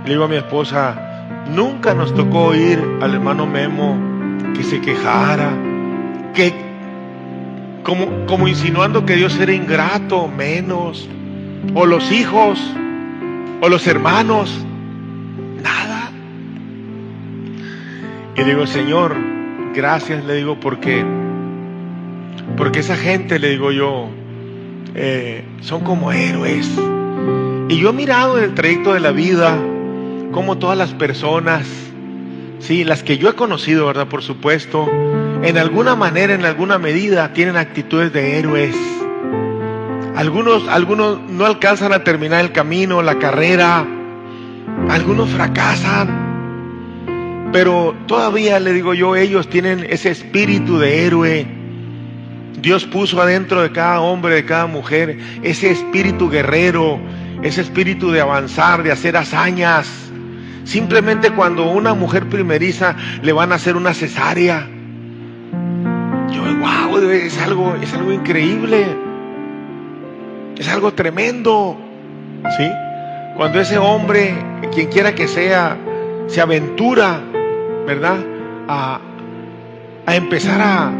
Le digo a mi esposa, nunca nos tocó oír al hermano Memo que se quejara, que como insinuando que Dios era ingrato, menos, o los hijos, o los hermanos, nada. Y digo, Señor, gracias, le digo, porque esa gente, le digo yo, son como héroes. Y yo he mirado en el trayecto de la vida como todas las personas, sí, las que yo he conocido, ¿verdad? Por supuesto, en alguna manera, en alguna medida, tienen actitudes de héroes. Algunos no alcanzan a terminar el camino, la carrera. Algunos fracasan. Pero todavía, le digo yo, ellos tienen ese espíritu de héroe. Dios puso adentro de cada hombre, de cada mujer, ese espíritu guerrero, ese espíritu de avanzar, de hacer hazañas. Simplemente cuando una mujer primeriza le van a hacer una cesárea, yo, wow, es algo increíble, es algo tremendo, ¿sí? Cuando ese hombre, quien quiera que sea, se aventura, ¿verdad? A empezar a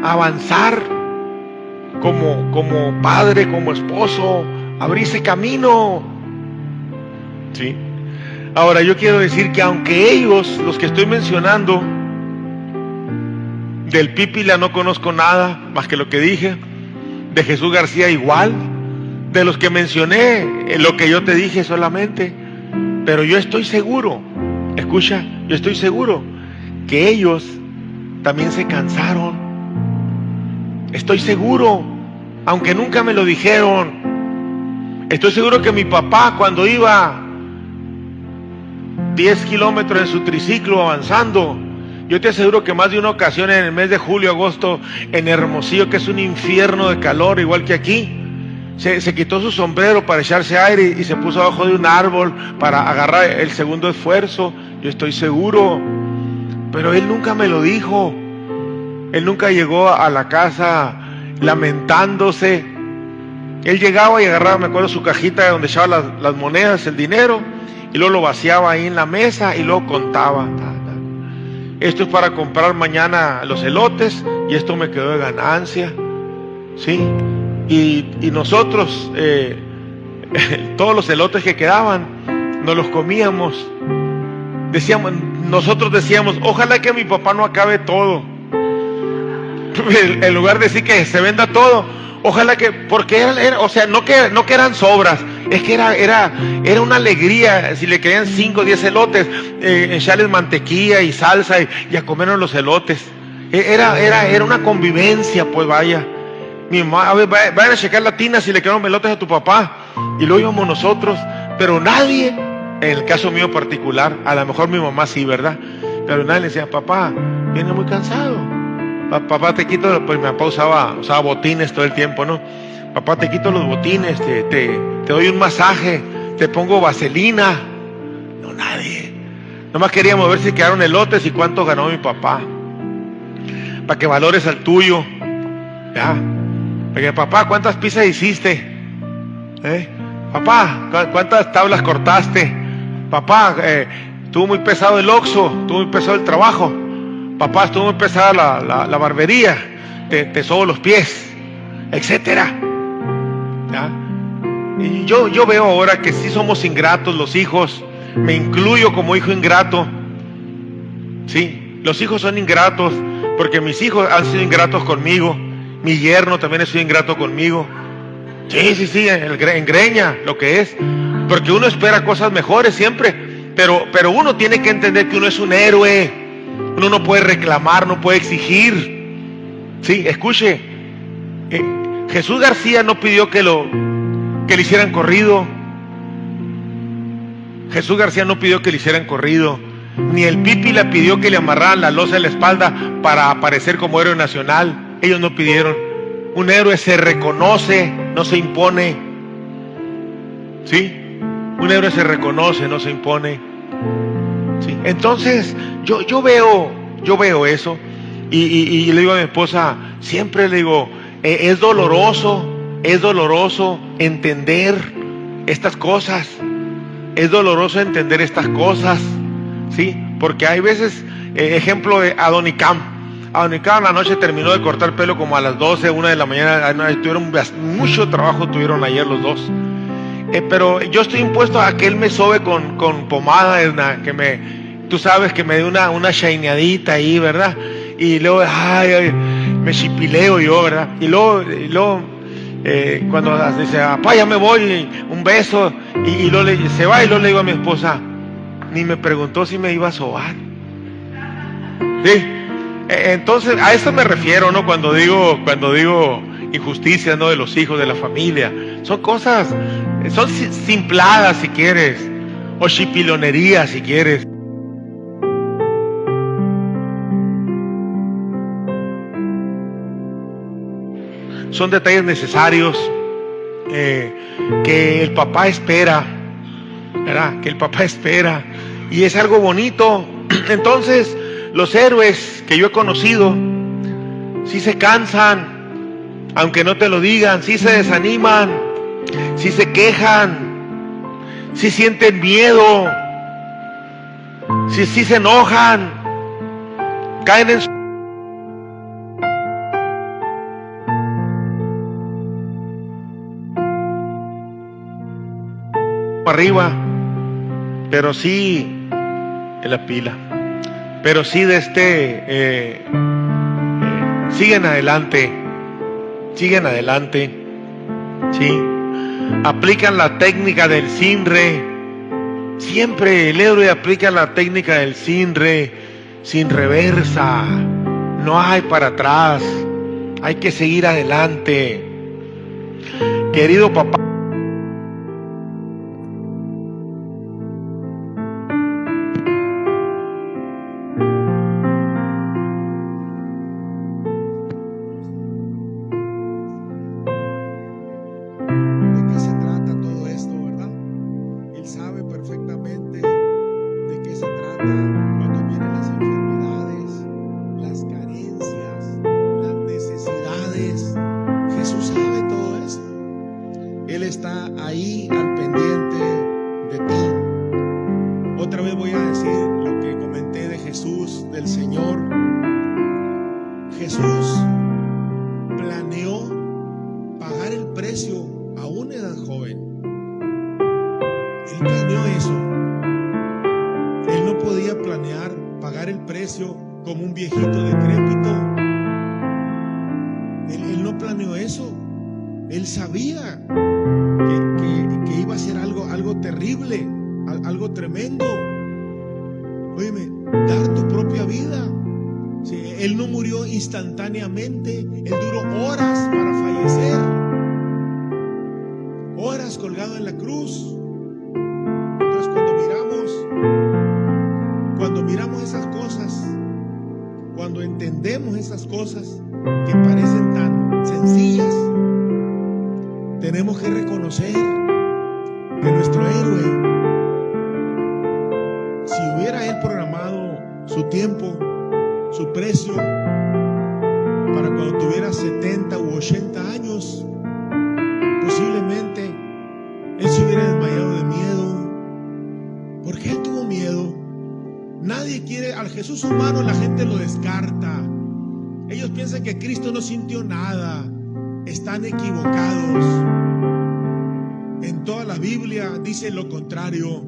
avanzar como padre, como esposo, abrirse camino, ¿sí? Ahora yo quiero decir que aunque ellos, los que estoy mencionando, del Pípila no conozco nada más que lo que dije, de Jesús García igual, de los que mencioné, lo que yo te dije solamente, pero yo estoy seguro, escucha, yo estoy seguro que ellos también se cansaron. Estoy seguro, aunque nunca me lo dijeron. Estoy seguro que mi papá, cuando iba 10 kilómetros en su triciclo avanzando, yo te aseguro que más de una ocasión en el mes de julio, agosto, en Hermosillo, que es un infierno de calor, igual que aquí, se quitó su sombrero para echarse aire y se puso abajo de un árbol para agarrar el segundo esfuerzo. Yo estoy seguro, pero él nunca me lo dijo. Él nunca llegó a la casa lamentándose. Él llegaba y agarraba, me acuerdo, su cajita donde echaba las monedas, el dinero, y luego lo vaciaba ahí en la mesa y luego contaba. Esto es para comprar mañana los elotes y esto me quedó de ganancia. ¿sí? Y nosotros, todos los elotes que quedaban, nos los comíamos. Nosotros decíamos, ojalá que mi papá no acabe todo. En lugar de decir que se venda todo, ojalá que, porque o sea, no que eran sobras, es que era una alegría. Si le querían 5 o 10 elotes, echarles mantequilla y salsa y a comernos los elotes. Era una convivencia, pues vaya. Mi mamá, a ver, vayan a checar la tina si le quedaron elotes a tu papá. Y luego íbamos nosotros, pero nadie, en el caso mío particular, a lo mejor mi mamá sí, ¿verdad? Pero nadie le decía, papá, viene muy cansado. Papá, te quito, pues mi papá usaba botines todo el tiempo, ¿no? Papá, te quito los botines, te doy un masaje, te pongo vaselina. No, nadie. Nomás queríamos ver si quedaron elotes y cuánto ganó mi papá, para que valores al tuyo, ¿ya? Porque, papá, ¿cuántas pizzas hiciste? Papá, ¿cuántas tablas cortaste? Papá, estuvo muy pesado el Oxxo, estuvo muy pesado el trabajo. Papá, estuvo muy pesada la barbería, te sobo los pies, etcétera. ¿Ya? Y yo veo ahora que sí somos ingratos los hijos, me incluyo como hijo ingrato. Sí, los hijos son ingratos, porque mis hijos han sido ingratos conmigo, mi yerno también ha sido ingrato conmigo. Sí, engreña lo que es, porque uno espera cosas mejores siempre, pero uno tiene que entender que uno es un héroe. Uno no puede reclamar, no puede exigir. Sí, escuche, Jesús García no pidió que le hicieran corrido. Jesús García no pidió que le hicieran corrido. Ni el Pipi le pidió que le amarraran la losa en la espalda para aparecer como héroe nacional. Ellos no pidieron. Un héroe se reconoce, no se impone. ¿Sí? Un héroe se reconoce, no se impone. ¿Sí? Entonces, yo veo eso. Y le digo a mi esposa, siempre le digo, es doloroso entender estas cosas. Es doloroso entender estas cosas, ¿sí? Porque hay veces, ejemplo de Adonicam. Adonicam la noche terminó de cortar pelo como a las 12, 1 de la mañana. Tuvieron mucho trabajo, tuvieron ayer los dos. Pero yo estoy impuesto a que él me sobe con pomada, tú sabes, que me dé una shineadita ahí, ¿verdad? Y luego, me chipileo yo, ¿verdad? Y luego cuando dice, papá, ya me voy, un beso, y luego se va, y luego le digo a mi esposa, ni me preguntó si me iba a sobar. ¿Sí? Entonces, a eso me refiero, ¿no? Cuando digo injusticia, ¿no? De los hijos, de la familia. Son cosas, son simpladas si quieres, o chipilonería si quieres. Son detalles necesarios que el papá espera, ¿verdad? Que el papá espera, y es algo bonito. Entonces, los héroes que yo he conocido, sí se cansan, aunque no te lo digan, sí se desaniman, sí se quejan, sí sienten miedo, sí se enojan, caen en su arriba, pero sí en la pila, pero sí siguen adelante, sí, aplican la técnica del CINRE, siempre el héroe aplica la técnica del CINRE, sin reversa, no hay para atrás, hay que seguir adelante. Querido papá, pagar el precio como un viejito decrépito. Él no planeó eso. Él sabía que iba a ser algo terrible, algo tremendo. Óyeme, dar tu propia vida. Sí, él no murió instantáneamente. Él duró horas para fallecer. Horas colgado en la cruz. Entonces cuando miramos esas cosas, cuando entendemos esas cosas que parecen tan sencillas, tenemos que reconocer que nuestro héroe, si hubiera él programado su tiempo, su precio, para cuando tuviera 70 u 80 años, posiblemente él se hubiera desmayado de miedo. ¿Por qué él tuvo miedo? Nadie quiere al Jesús humano, la gente lo descarta. Ellos piensan que Cristo no sintió nada. Están equivocados. En toda la Biblia dice lo contrario.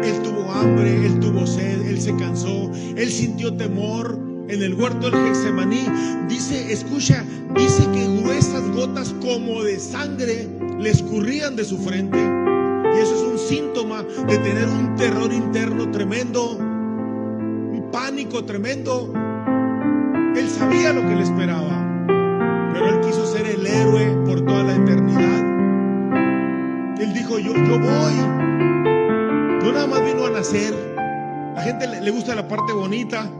Él tuvo hambre, él tuvo sed, él se cansó, él sintió temor en el huerto del Getsemaní. Dice, escucha, dice que gruesas gotas como de sangre le escurrían de su frente. Y eso es un síntoma de tener un terror interno tremendo, un pánico tremendo. Él sabía lo que le esperaba, pero él quiso ser el héroe por toda la eternidad. Él dijo, yo voy. No nada más vino a nacer. A la gente le gusta la parte bonita,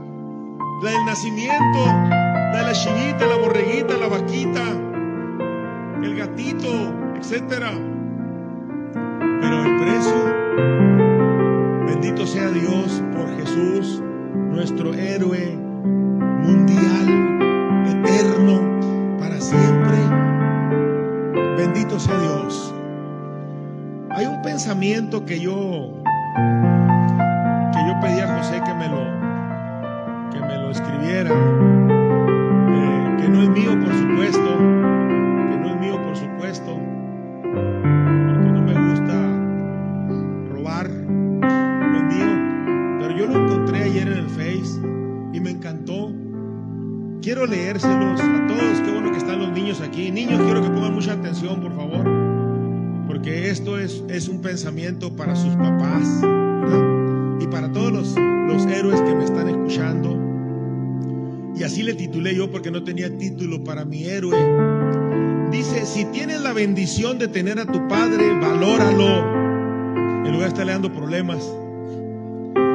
la del nacimiento, la de la chivita, la borreguita, la vaquita, el gatito, etcétera. Pero el precio, bendito sea Dios por Jesús, nuestro héroe mundial, eterno, para siempre. Bendito sea Dios. Hay un pensamiento que yo pedí a José que me lo escribiera, que no es mío, por supuesto, porque no me gusta robar, no es mío, pero yo lo encontré ayer en el Face y me encantó. Quiero leérselos a todos. Qué bueno que están los niños aquí. Niños, quiero que pongan mucha atención, por favor, porque esto es un pensamiento para sus papás, ¿verdad? Y para todos los héroes que me están escuchando. Y así le titulé yo, porque no tenía título para mi héroe. Dice, si tienes la bendición de tener a tu padre, valóralo, en lugar de estarle dando problemas.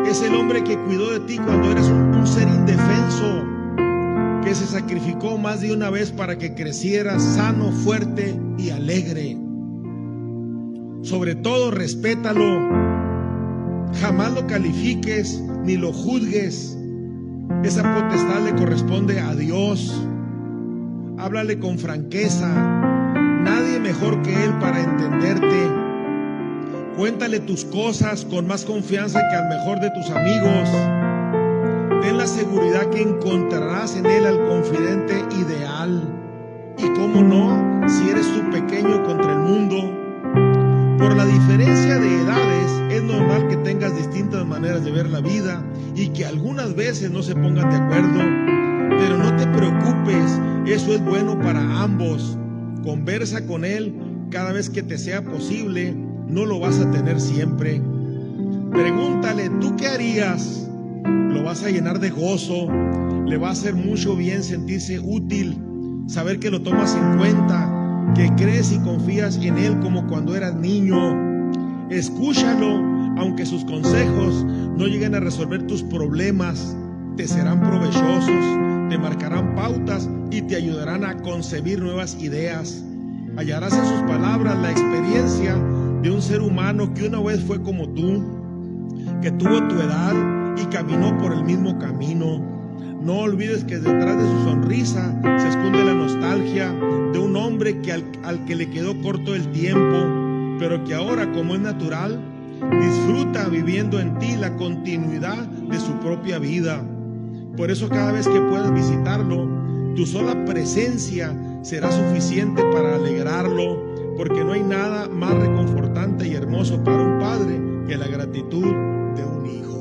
Es el hombre que cuidó de ti cuando eras un ser indefenso, que se sacrificó más de una vez para que crecieras sano, fuerte y alegre. Sobre todo, respétalo. Jamás lo califiques ni lo juzgues. Esa potestad le corresponde a Dios. Háblale con franqueza. Nadie mejor que Él para entenderte. Cuéntale tus cosas con más confianza que al mejor de tus amigos. Ten la seguridad que encontrarás en Él al confidente ideal. Y cómo no, si eres tú pequeño contra el mundo. Por la diferencia de edades, es normal que tengas distintas maneras de ver la vida y que algunas veces no se pongan de acuerdo. Pero no te preocupes, eso es bueno para ambos. Conversa con Él cada vez que te sea posible, no lo vas a tener siempre. Pregúntale, ¿tú qué harías? Lo vas a llenar de gozo, le va a hacer mucho bien sentirse útil, saber que lo tomas en cuenta, que crees y confías en Él como cuando eras niño. Escúchalo, aunque sus consejos no lleguen a resolver tus problemas, te serán provechosos, te marcarán pautas y te ayudarán a concebir nuevas ideas. Hallarás en sus palabras la experiencia de un ser humano que una vez fue como tú, que tuvo tu edad y caminó por el mismo camino. No olvides que detrás de su sonrisa se esconde la nostalgia de un hombre al que le quedó corto el tiempo, pero que ahora, como es natural, disfruta viviendo en ti la continuidad de su propia vida. Por eso, cada vez que puedas visitarlo, tu sola presencia será suficiente para alegrarlo, porque no hay nada más reconfortante y hermoso para un padre que la gratitud de un hijo.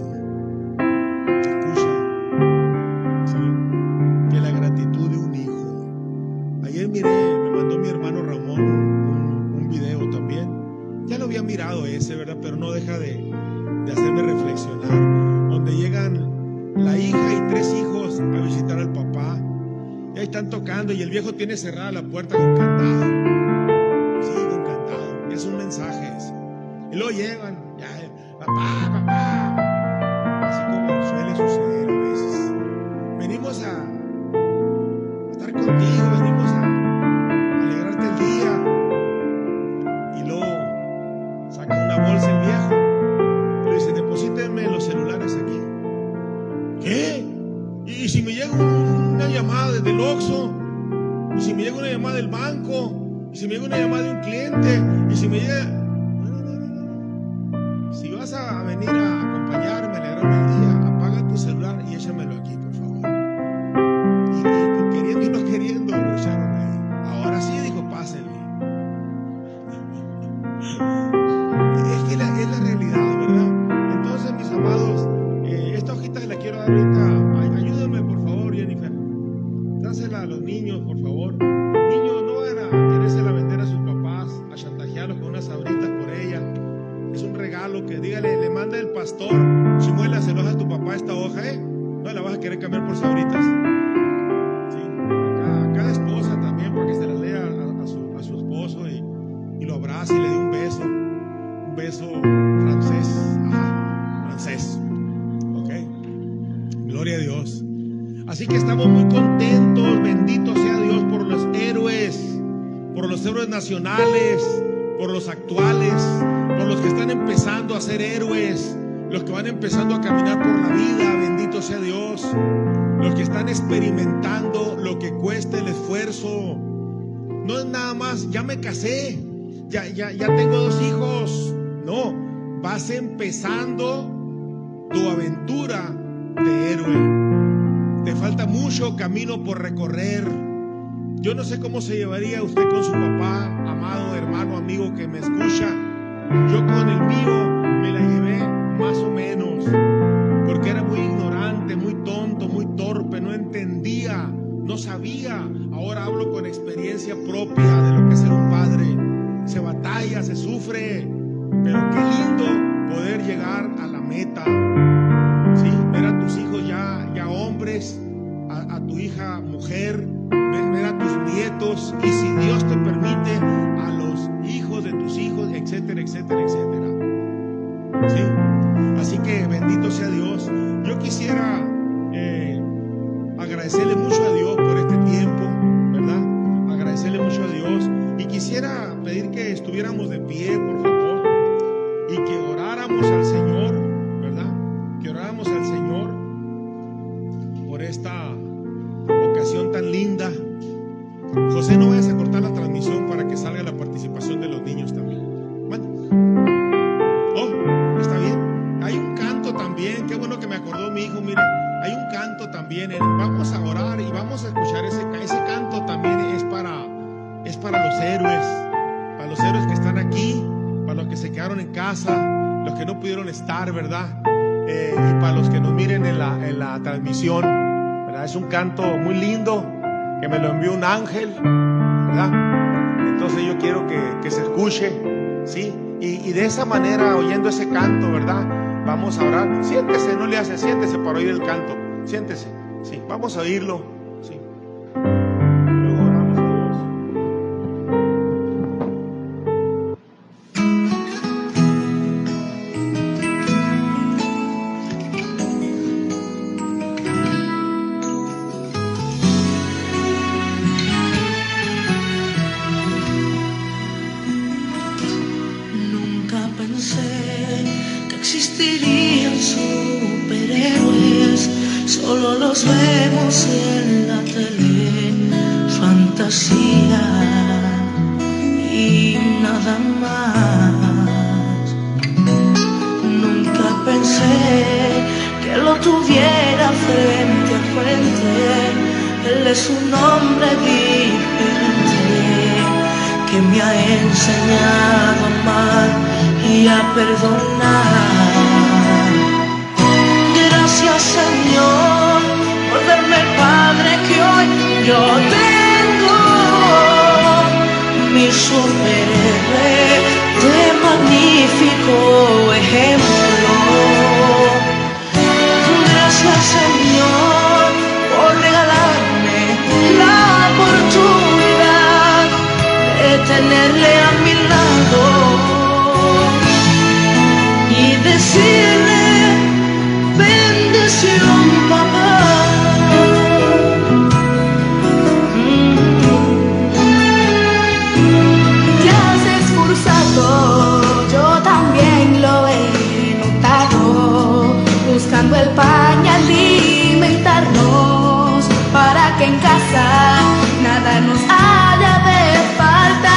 la hija y 3 hijos a visitar al papá. Y ahí están tocando y el viejo tiene cerrada la puerta con candado. Sí, con candado. Es un mensaje ese. Y luego llegan, ya, papá, papá. Así como suele suceder a veces. Venimos a estar contigo, venimos a alegrarte el día. Y luego saca una bolsa el viejo y le dice: deposítenme los celulares aquí. ¿Qué? ¿Y si me llega una llamada desde el Oxxo? ¿Y si me llega una llamada del banco? ¿Y si me llega una llamada de un cliente? ¿Y si me llega...? No. Si vas a venir a acompañarme, a alegrarme el día, apaga tu celular y échamelo aquí, por favor. Y queriendo y no queriendo, lo echaron ahí. Ahora sí, dijo: pásenle. Es que es la realidad, ¿verdad? Entonces, mis amados, esta hojita se la quiero dar ahorita. Ayúdenme, por favor, Jennifer. Dásela a los niños, por favor. Niños, no van a querérsela vender a sus papás, a chantajearlos con unas sabritas por ella. Es un regalo que, dígale, le manda el pastor Chimuela, se lo das a tu papá esta hoja, no la vas a querer cambiar por sabritas. Sí, a cada esposa también, para que se la lea a su esposo y lo abrace y le dé un beso francés. Ajá, francés. Ok, gloria a Dios. Así que estamos muy contentos, bendito sea Dios, por los héroes nacionales, por los actuales, por los que están empezando a ser héroes, los que van empezando a caminar por la vida, bendito sea Dios, los que están experimentando lo que cuesta el esfuerzo. No es nada más, ya me casé, ya tengo 2 hijos. No, vas empezando tu aventura de héroe. Te falta mucho camino por recorrer. Yo no sé cómo se llevaría usted con su papá, amado hermano, amigo que me escucha. Yo con el mío me la llevé más o menos, porque era muy ignorante, muy tonto, muy torpe, no entendía, no sabía. Ahora hablo con experiencia propia de lo que es ser un padre. Se batalla, se sufre, pero qué lindo poder llegar a la meta. Sí, ver a tus hijos ya hombres, a tu hija mujer, ver a tus nietos, y si Dios te permite, a los hijos de tus hijos, etcétera, etcétera, etcétera. ¿Sí? Así que bendito sea Dios. Yo quisiera agradecerle mucho a Dios por este tiempo, ¿verdad? Agradecerle mucho a Dios, y quisiera pedir que estuviéramos de pie, por favor, y que oráramos al Señor, ¿verdad? Que oráramos al Señor por esta ocasión tan linda. José, no vayas a cortar la transmisión para que salga la participación de los niños también. Bueno. Oh, está bien. Hay un canto también, qué bueno que me acordó mi hijo, mire, hay un canto también. Vamos a orar y vamos a escuchar ese canto también. Es para los héroes que están aquí, para los que se quedaron en casa, los que no pudieron estar, ¿verdad? Y para los que nos miren en la transmisión, ¿verdad? Es un canto muy lindo que me lo envió un ángel, ¿verdad? Entonces yo quiero que se escuche, ¿sí? Y de esa manera, oyendo ese canto, ¿verdad? Vamos a orar. Siéntese, no le hace, siéntese para oír el canto. Siéntese, sí, vamos a oírlo, sí. Luego oramos todos. Solo los vemos en la tele, fantasía y nada más. Nunca pensé que lo tuviera frente a frente. Él es un hombre diferente que me ha enseñado a amar y a perdonar. Gracias, Señor, por darme el Padre que hoy yo tengo, mi superhéroe de magnífico ejemplo. Gracias, Gracias, Señor, por regalarme la oportunidad de tenerle a mi lado y decirle bendición, papá. Te has esforzado, yo también lo he notado, buscando el pan y alimentarnos, para que en casa nada nos haya de faltar.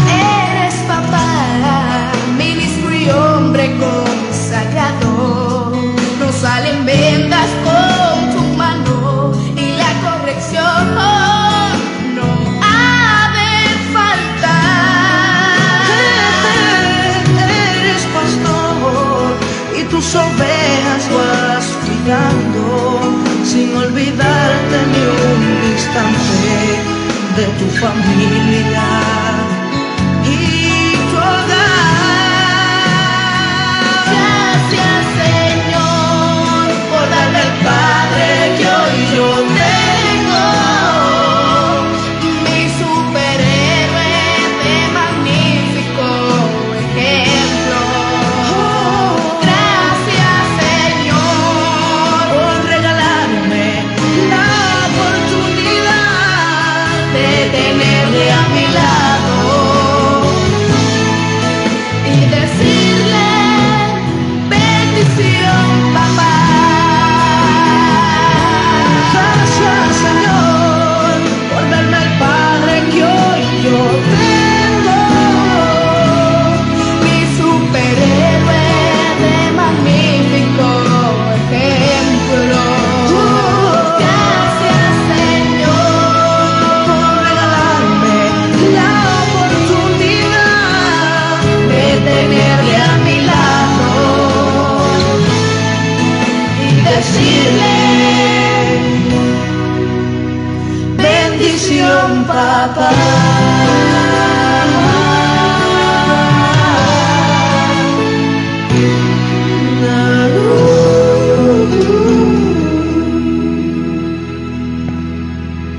Eres papá, ministro y hombre consagrado, no salen vendas con tu mano y la corrección no ha de faltar. Eres pastor y tus ovejas vas cuidando, sin olvidarte ni un instante de tu familia y tu hogar. Gracias, Señor, por darme el Padre que hoy yo tengo, mi superhéroe de magnífico ejemplo. Gracias, Señor, por regalarme la oportunidad de tenerle a mi lado y decirle bendición, papá. Gracias, Señor, por darme al Padre que hoy yo tengo, mi superhéroe de magnífico ejemplo. Gracias, Señor, por regalarme la oportunidad de tenerle a mi lado y decirle bendición, papá.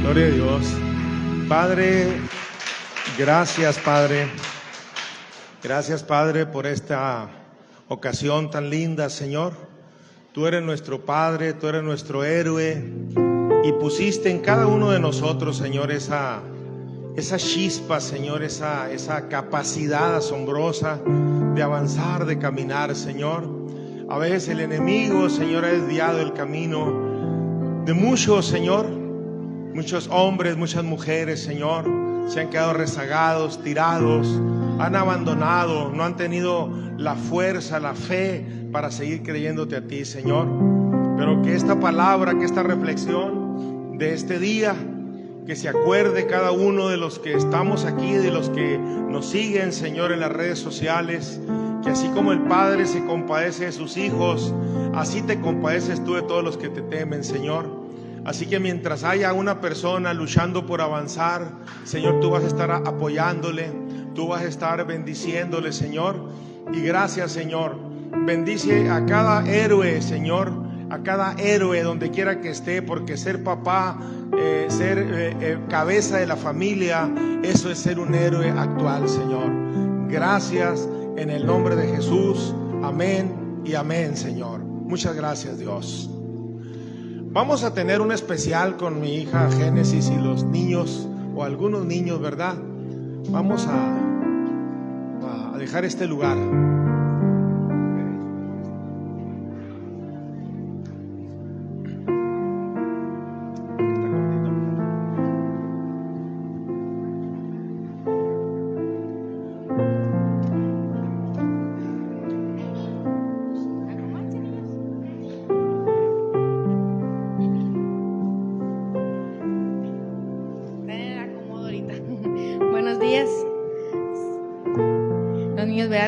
Gloria a Dios. Padre, gracias, Padre. Gracias, Padre, por esta ocasión tan linda, Señor. Tú eres nuestro Padre, tú eres nuestro héroe, y pusiste en cada uno de nosotros, Señor, esa chispa, Señor, esa capacidad asombrosa de avanzar, de caminar, Señor. A veces el enemigo, Señor, ha desviado el camino de muchos, Señor. Muchos hombres, muchas mujeres, Señor, se han quedado rezagados, tirados, han abandonado, no han tenido la fuerza, la fe para seguir creyéndote a ti, Señor. Pero que esta palabra, que esta reflexión de este día, que se acuerde cada uno de los que estamos aquí, de los que nos siguen, Señor, en las redes sociales, que así como el Padre se compadece de sus hijos, así te compadeces tú de todos los que te temen, Señor. Así que mientras haya una persona luchando por avanzar, Señor, tú vas a estar apoyándole, tú vas a estar bendiciéndole, Señor. Y gracias, Señor. Bendice a cada héroe, Señor, a cada héroe donde quiera que esté, porque ser papá, ser cabeza de la familia, eso es ser un héroe actual, Señor. Gracias en el nombre de Jesús. Amén y amén, Señor. Muchas gracias, Dios. Vamos a tener un especial con mi hija Génesis y los niños, o algunos niños, ¿verdad? Vamos a dejar este lugar.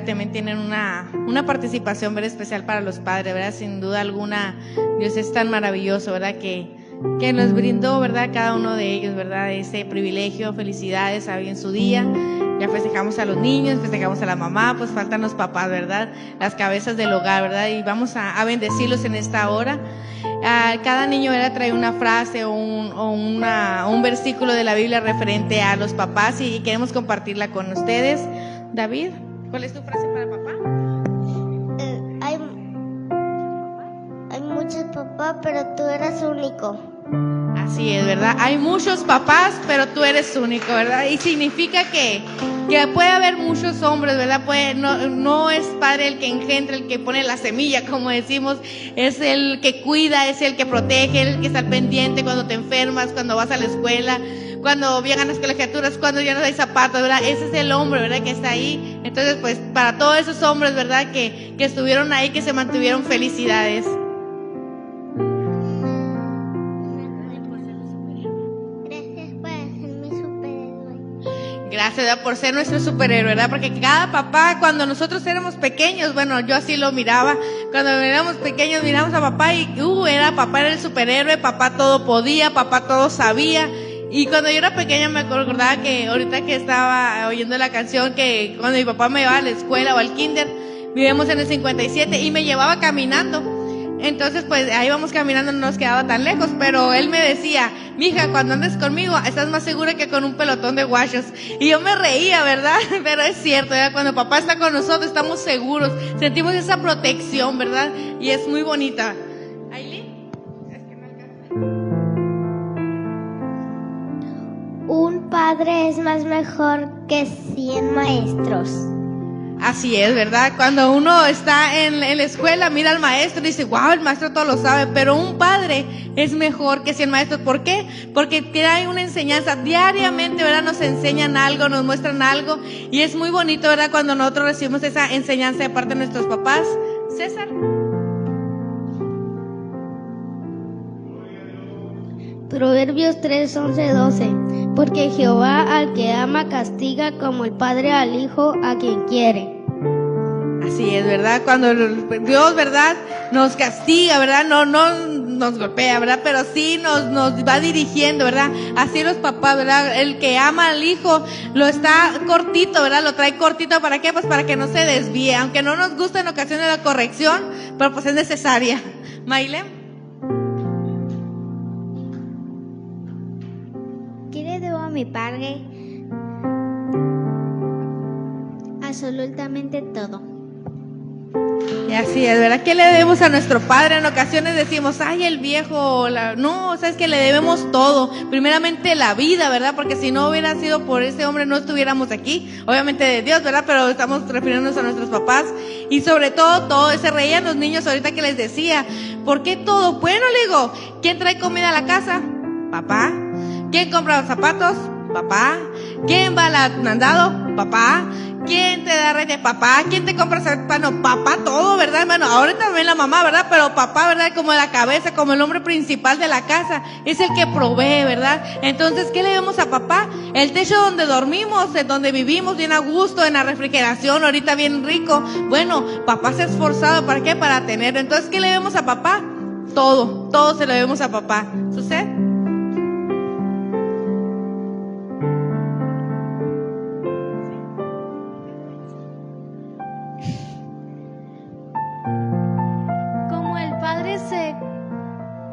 También tienen una participación very especial para los padres, ¿verdad? Sin duda alguna, Dios es tan maravilloso, ¿verdad? Que nos brindó, ¿verdad? Cada uno de ellos, ¿verdad? Ese privilegio, felicidades en su día. Ya festejamos a los niños, festejamos a la mamá, pues faltan los papás, ¿verdad? Las cabezas del hogar, ¿verdad? Y vamos a bendecirlos en esta hora. Cada niño, ¿verdad?, trae una frase o un versículo de la Biblia referente a los papás y queremos compartirla con ustedes. David, ¿cuál es tu frase para papá? Hay muchos papás, pero tú eres único. Así es, ¿verdad? Hay muchos papás, pero tú eres único, ¿verdad? Y significa que puede haber muchos hombres, ¿verdad? No es padre el que engendra, el que pone la semilla, como decimos, es el que cuida, es el que protege, el que está al pendiente cuando te enfermas, cuando vas a la escuela, cuando llegan las colegiaturas, cuando ya no hay zapatos, ¿verdad? Ese es el hombre, ¿verdad?, que está ahí. Entonces, pues, para todos esos hombres, ¿verdad?, que estuvieron ahí, que se mantuvieron, felicidades. Gracias, ¿verdad?, por ser nuestro superhéroe, ¿verdad? Porque cada papá, cuando nosotros éramos pequeños, bueno, yo así lo miraba, cuando éramos pequeños miramos a papá y papá era el superhéroe, papá todo podía, papá todo sabía. Y cuando yo era pequeña me acordaba que ahorita que estaba oyendo la canción, que cuando mi papá me llevaba a la escuela o al kinder, vivíamos en el 57 y me llevaba caminando. Entonces, pues, ahí vamos caminando, no nos quedaba tan lejos, pero él me decía, mija, cuando andes conmigo, estás más segura que con un pelotón de guachos. Y yo me reía, ¿verdad? Pero es cierto, ¿verdad? Cuando papá está con nosotros, estamos seguros, sentimos esa protección, ¿verdad? Y es muy bonita. ¿Aileen? Es que no alcanza. Un padre es más mejor que 100 maestros. Así es, ¿verdad? Cuando uno está en la escuela, mira al maestro y dice, wow, el maestro todo lo sabe, pero un padre es mejor que 100 maestros. ¿Por qué? Porque trae una enseñanza diariamente, ¿verdad? Nos enseñan algo, nos muestran algo y es muy bonito, ¿verdad?, cuando nosotros recibimos esa enseñanza de parte de nuestros papás. César. Proverbios 3, 11, 12. Porque Jehová al que ama castiga, como el padre al hijo a quien quiere. Así es, ¿verdad? Cuando Dios, ¿verdad?, nos castiga, ¿verdad? No nos golpea, ¿verdad? Pero sí nos va dirigiendo, ¿verdad? Así los papás, ¿verdad? El que ama al hijo lo está cortito, ¿verdad? Lo trae cortito, ¿para qué? Pues para que no se desvíe. Aunque no nos gusta en ocasiones la corrección, pero pues es necesaria. Maile. ¿Qué le debo a mi padre? Absolutamente todo. Y así es, ¿verdad? ¿Qué le debemos a nuestro padre? En ocasiones decimos, ay, el viejo, no, sabes que le debemos todo. Primeramente la vida, ¿verdad? Porque si no hubiera sido por ese hombre no estuviéramos aquí. Obviamente de Dios, ¿verdad? Pero estamos refiriéndonos a nuestros papás. Y sobre todo, se reían los niños ahorita que les decía, ¿por qué todo? Bueno, le digo, ¿quién trae comida a la casa? Papá. ¿Quién compra los zapatos? Papá. ¿Quién va al mandado? Papá. ¿Quién te da reyes? Papá. ¿Quién te compra bueno, papá todo, ¿verdad, hermano? Ahorita también la mamá, ¿verdad? Pero papá, ¿verdad? Como la cabeza, como el hombre principal de la casa. Es el que provee, ¿verdad? Entonces, ¿qué le debemos a papá? El techo donde dormimos, en donde vivimos bien a gusto, en la refrigeración, ahorita bien rico. Bueno, papá se ha esforzado, ¿para qué? Para tenerlo. Entonces, ¿qué le debemos a papá? Todo se lo debemos a papá. ¿Sucede?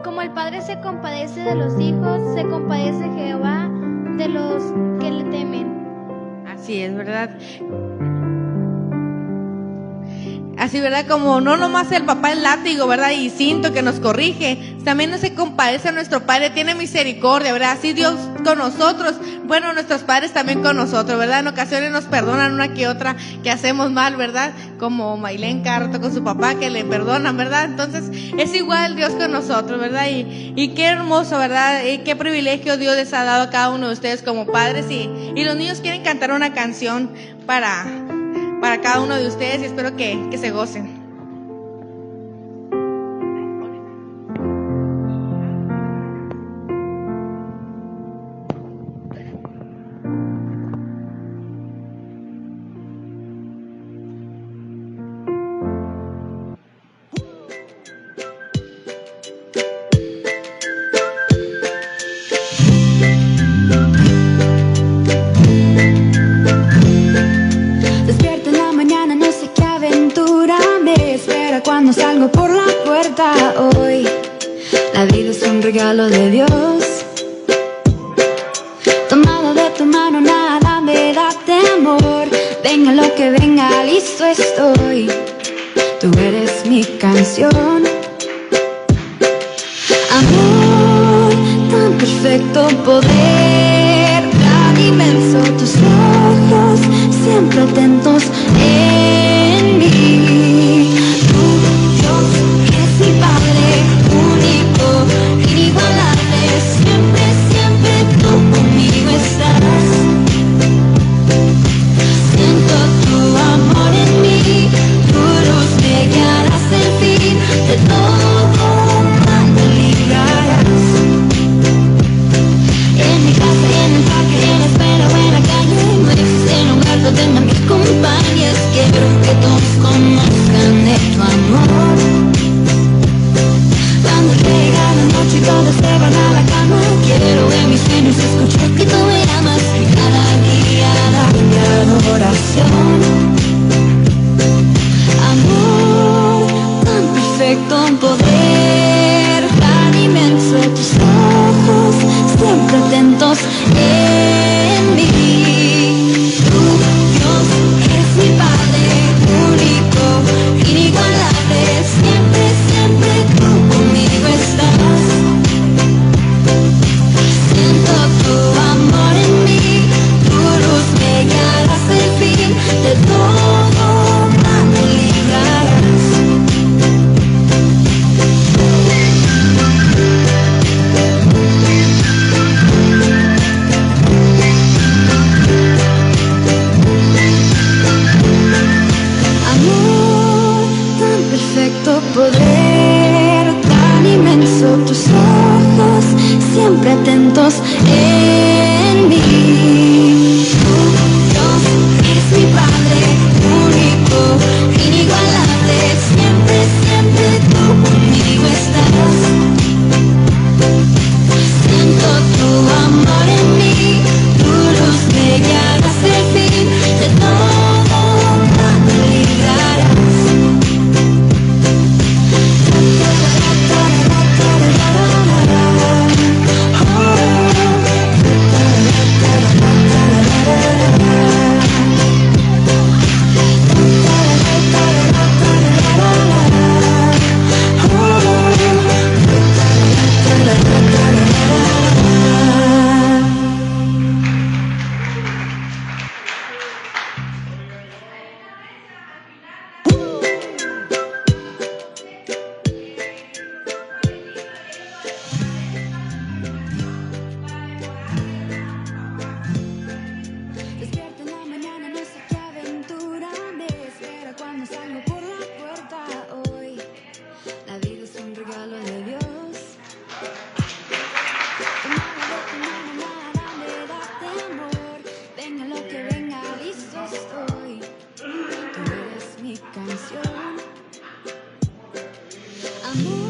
Como el Padre se compadece de los hijos, se compadece Jehová de los que le temen. Así es, ¿verdad? Así, ¿verdad? Como no nomás el papá el látigo, ¿verdad? Y cinto que nos corrige, también no se compadece a nuestro Padre, tiene misericordia, ¿verdad? Así Dios con nosotros, bueno, nuestros padres también con nosotros, ¿verdad? En ocasiones nos perdonan una que otra que hacemos mal, ¿verdad? Como Mailén Carto con su papá que le perdonan, ¿verdad? Entonces es igual Dios con nosotros, ¿verdad? Y qué hermoso, ¿verdad? Y qué privilegio Dios les ha dado a cada uno de ustedes como padres y los niños quieren cantar una canción para cada uno de ustedes y espero que se gocen. puerta hoy. La vida es un regalo de Dios. Tomado de tu mano, nada me da temor. Venga lo que venga, listo estoy. Tú eres mi canción. Amor, tan perfecto poder, tan inmenso tus ojos, siempre atentos en mí. Tu Dios es mi Padre, único, inigualable. Siempre, siempre tú conmigo estás. Siento tu amor en mí, tu luz me guiará hasta el fin. De todo mal me librarás. En mi casa, en el parque, en la escuela o en la calle, no existe lugar donde no me acompañes. Quiero que todos conozcan de tu amor. Cuando llega la noche y todos se van a la cama, quiero en mis sueños escuchar que tú me amas y cada día darte adoración. Amor, tan perfecto poder, tan inmenso tus ojos, siempre atentos en mí. Tu Dios es mi Padre, único, inigualable. Siempre, siempre tú conmigo estás. Siento tu amor en mí, tu luz me guiará hasta el fin. De todo mal me librarás. Amor, tan perfecto poder, tan inmenso tus ojos, siempre atentos en mí. Tu Dios es mi Padre, único, inigualable. Siempre, siempre tú conmigo estás. Siento tu amor en mí, tu luz me guiará hasta el fin. De todo mal me librarás. Despierto en la mañana, no sé qué aventura me espera cuando salgo por la puerta hoy. La vida es un regalo de Dios. Tomado de tu mano, nada me da temor. Venga lo que venga, listo estoy. Tú eres mi canción. Amor.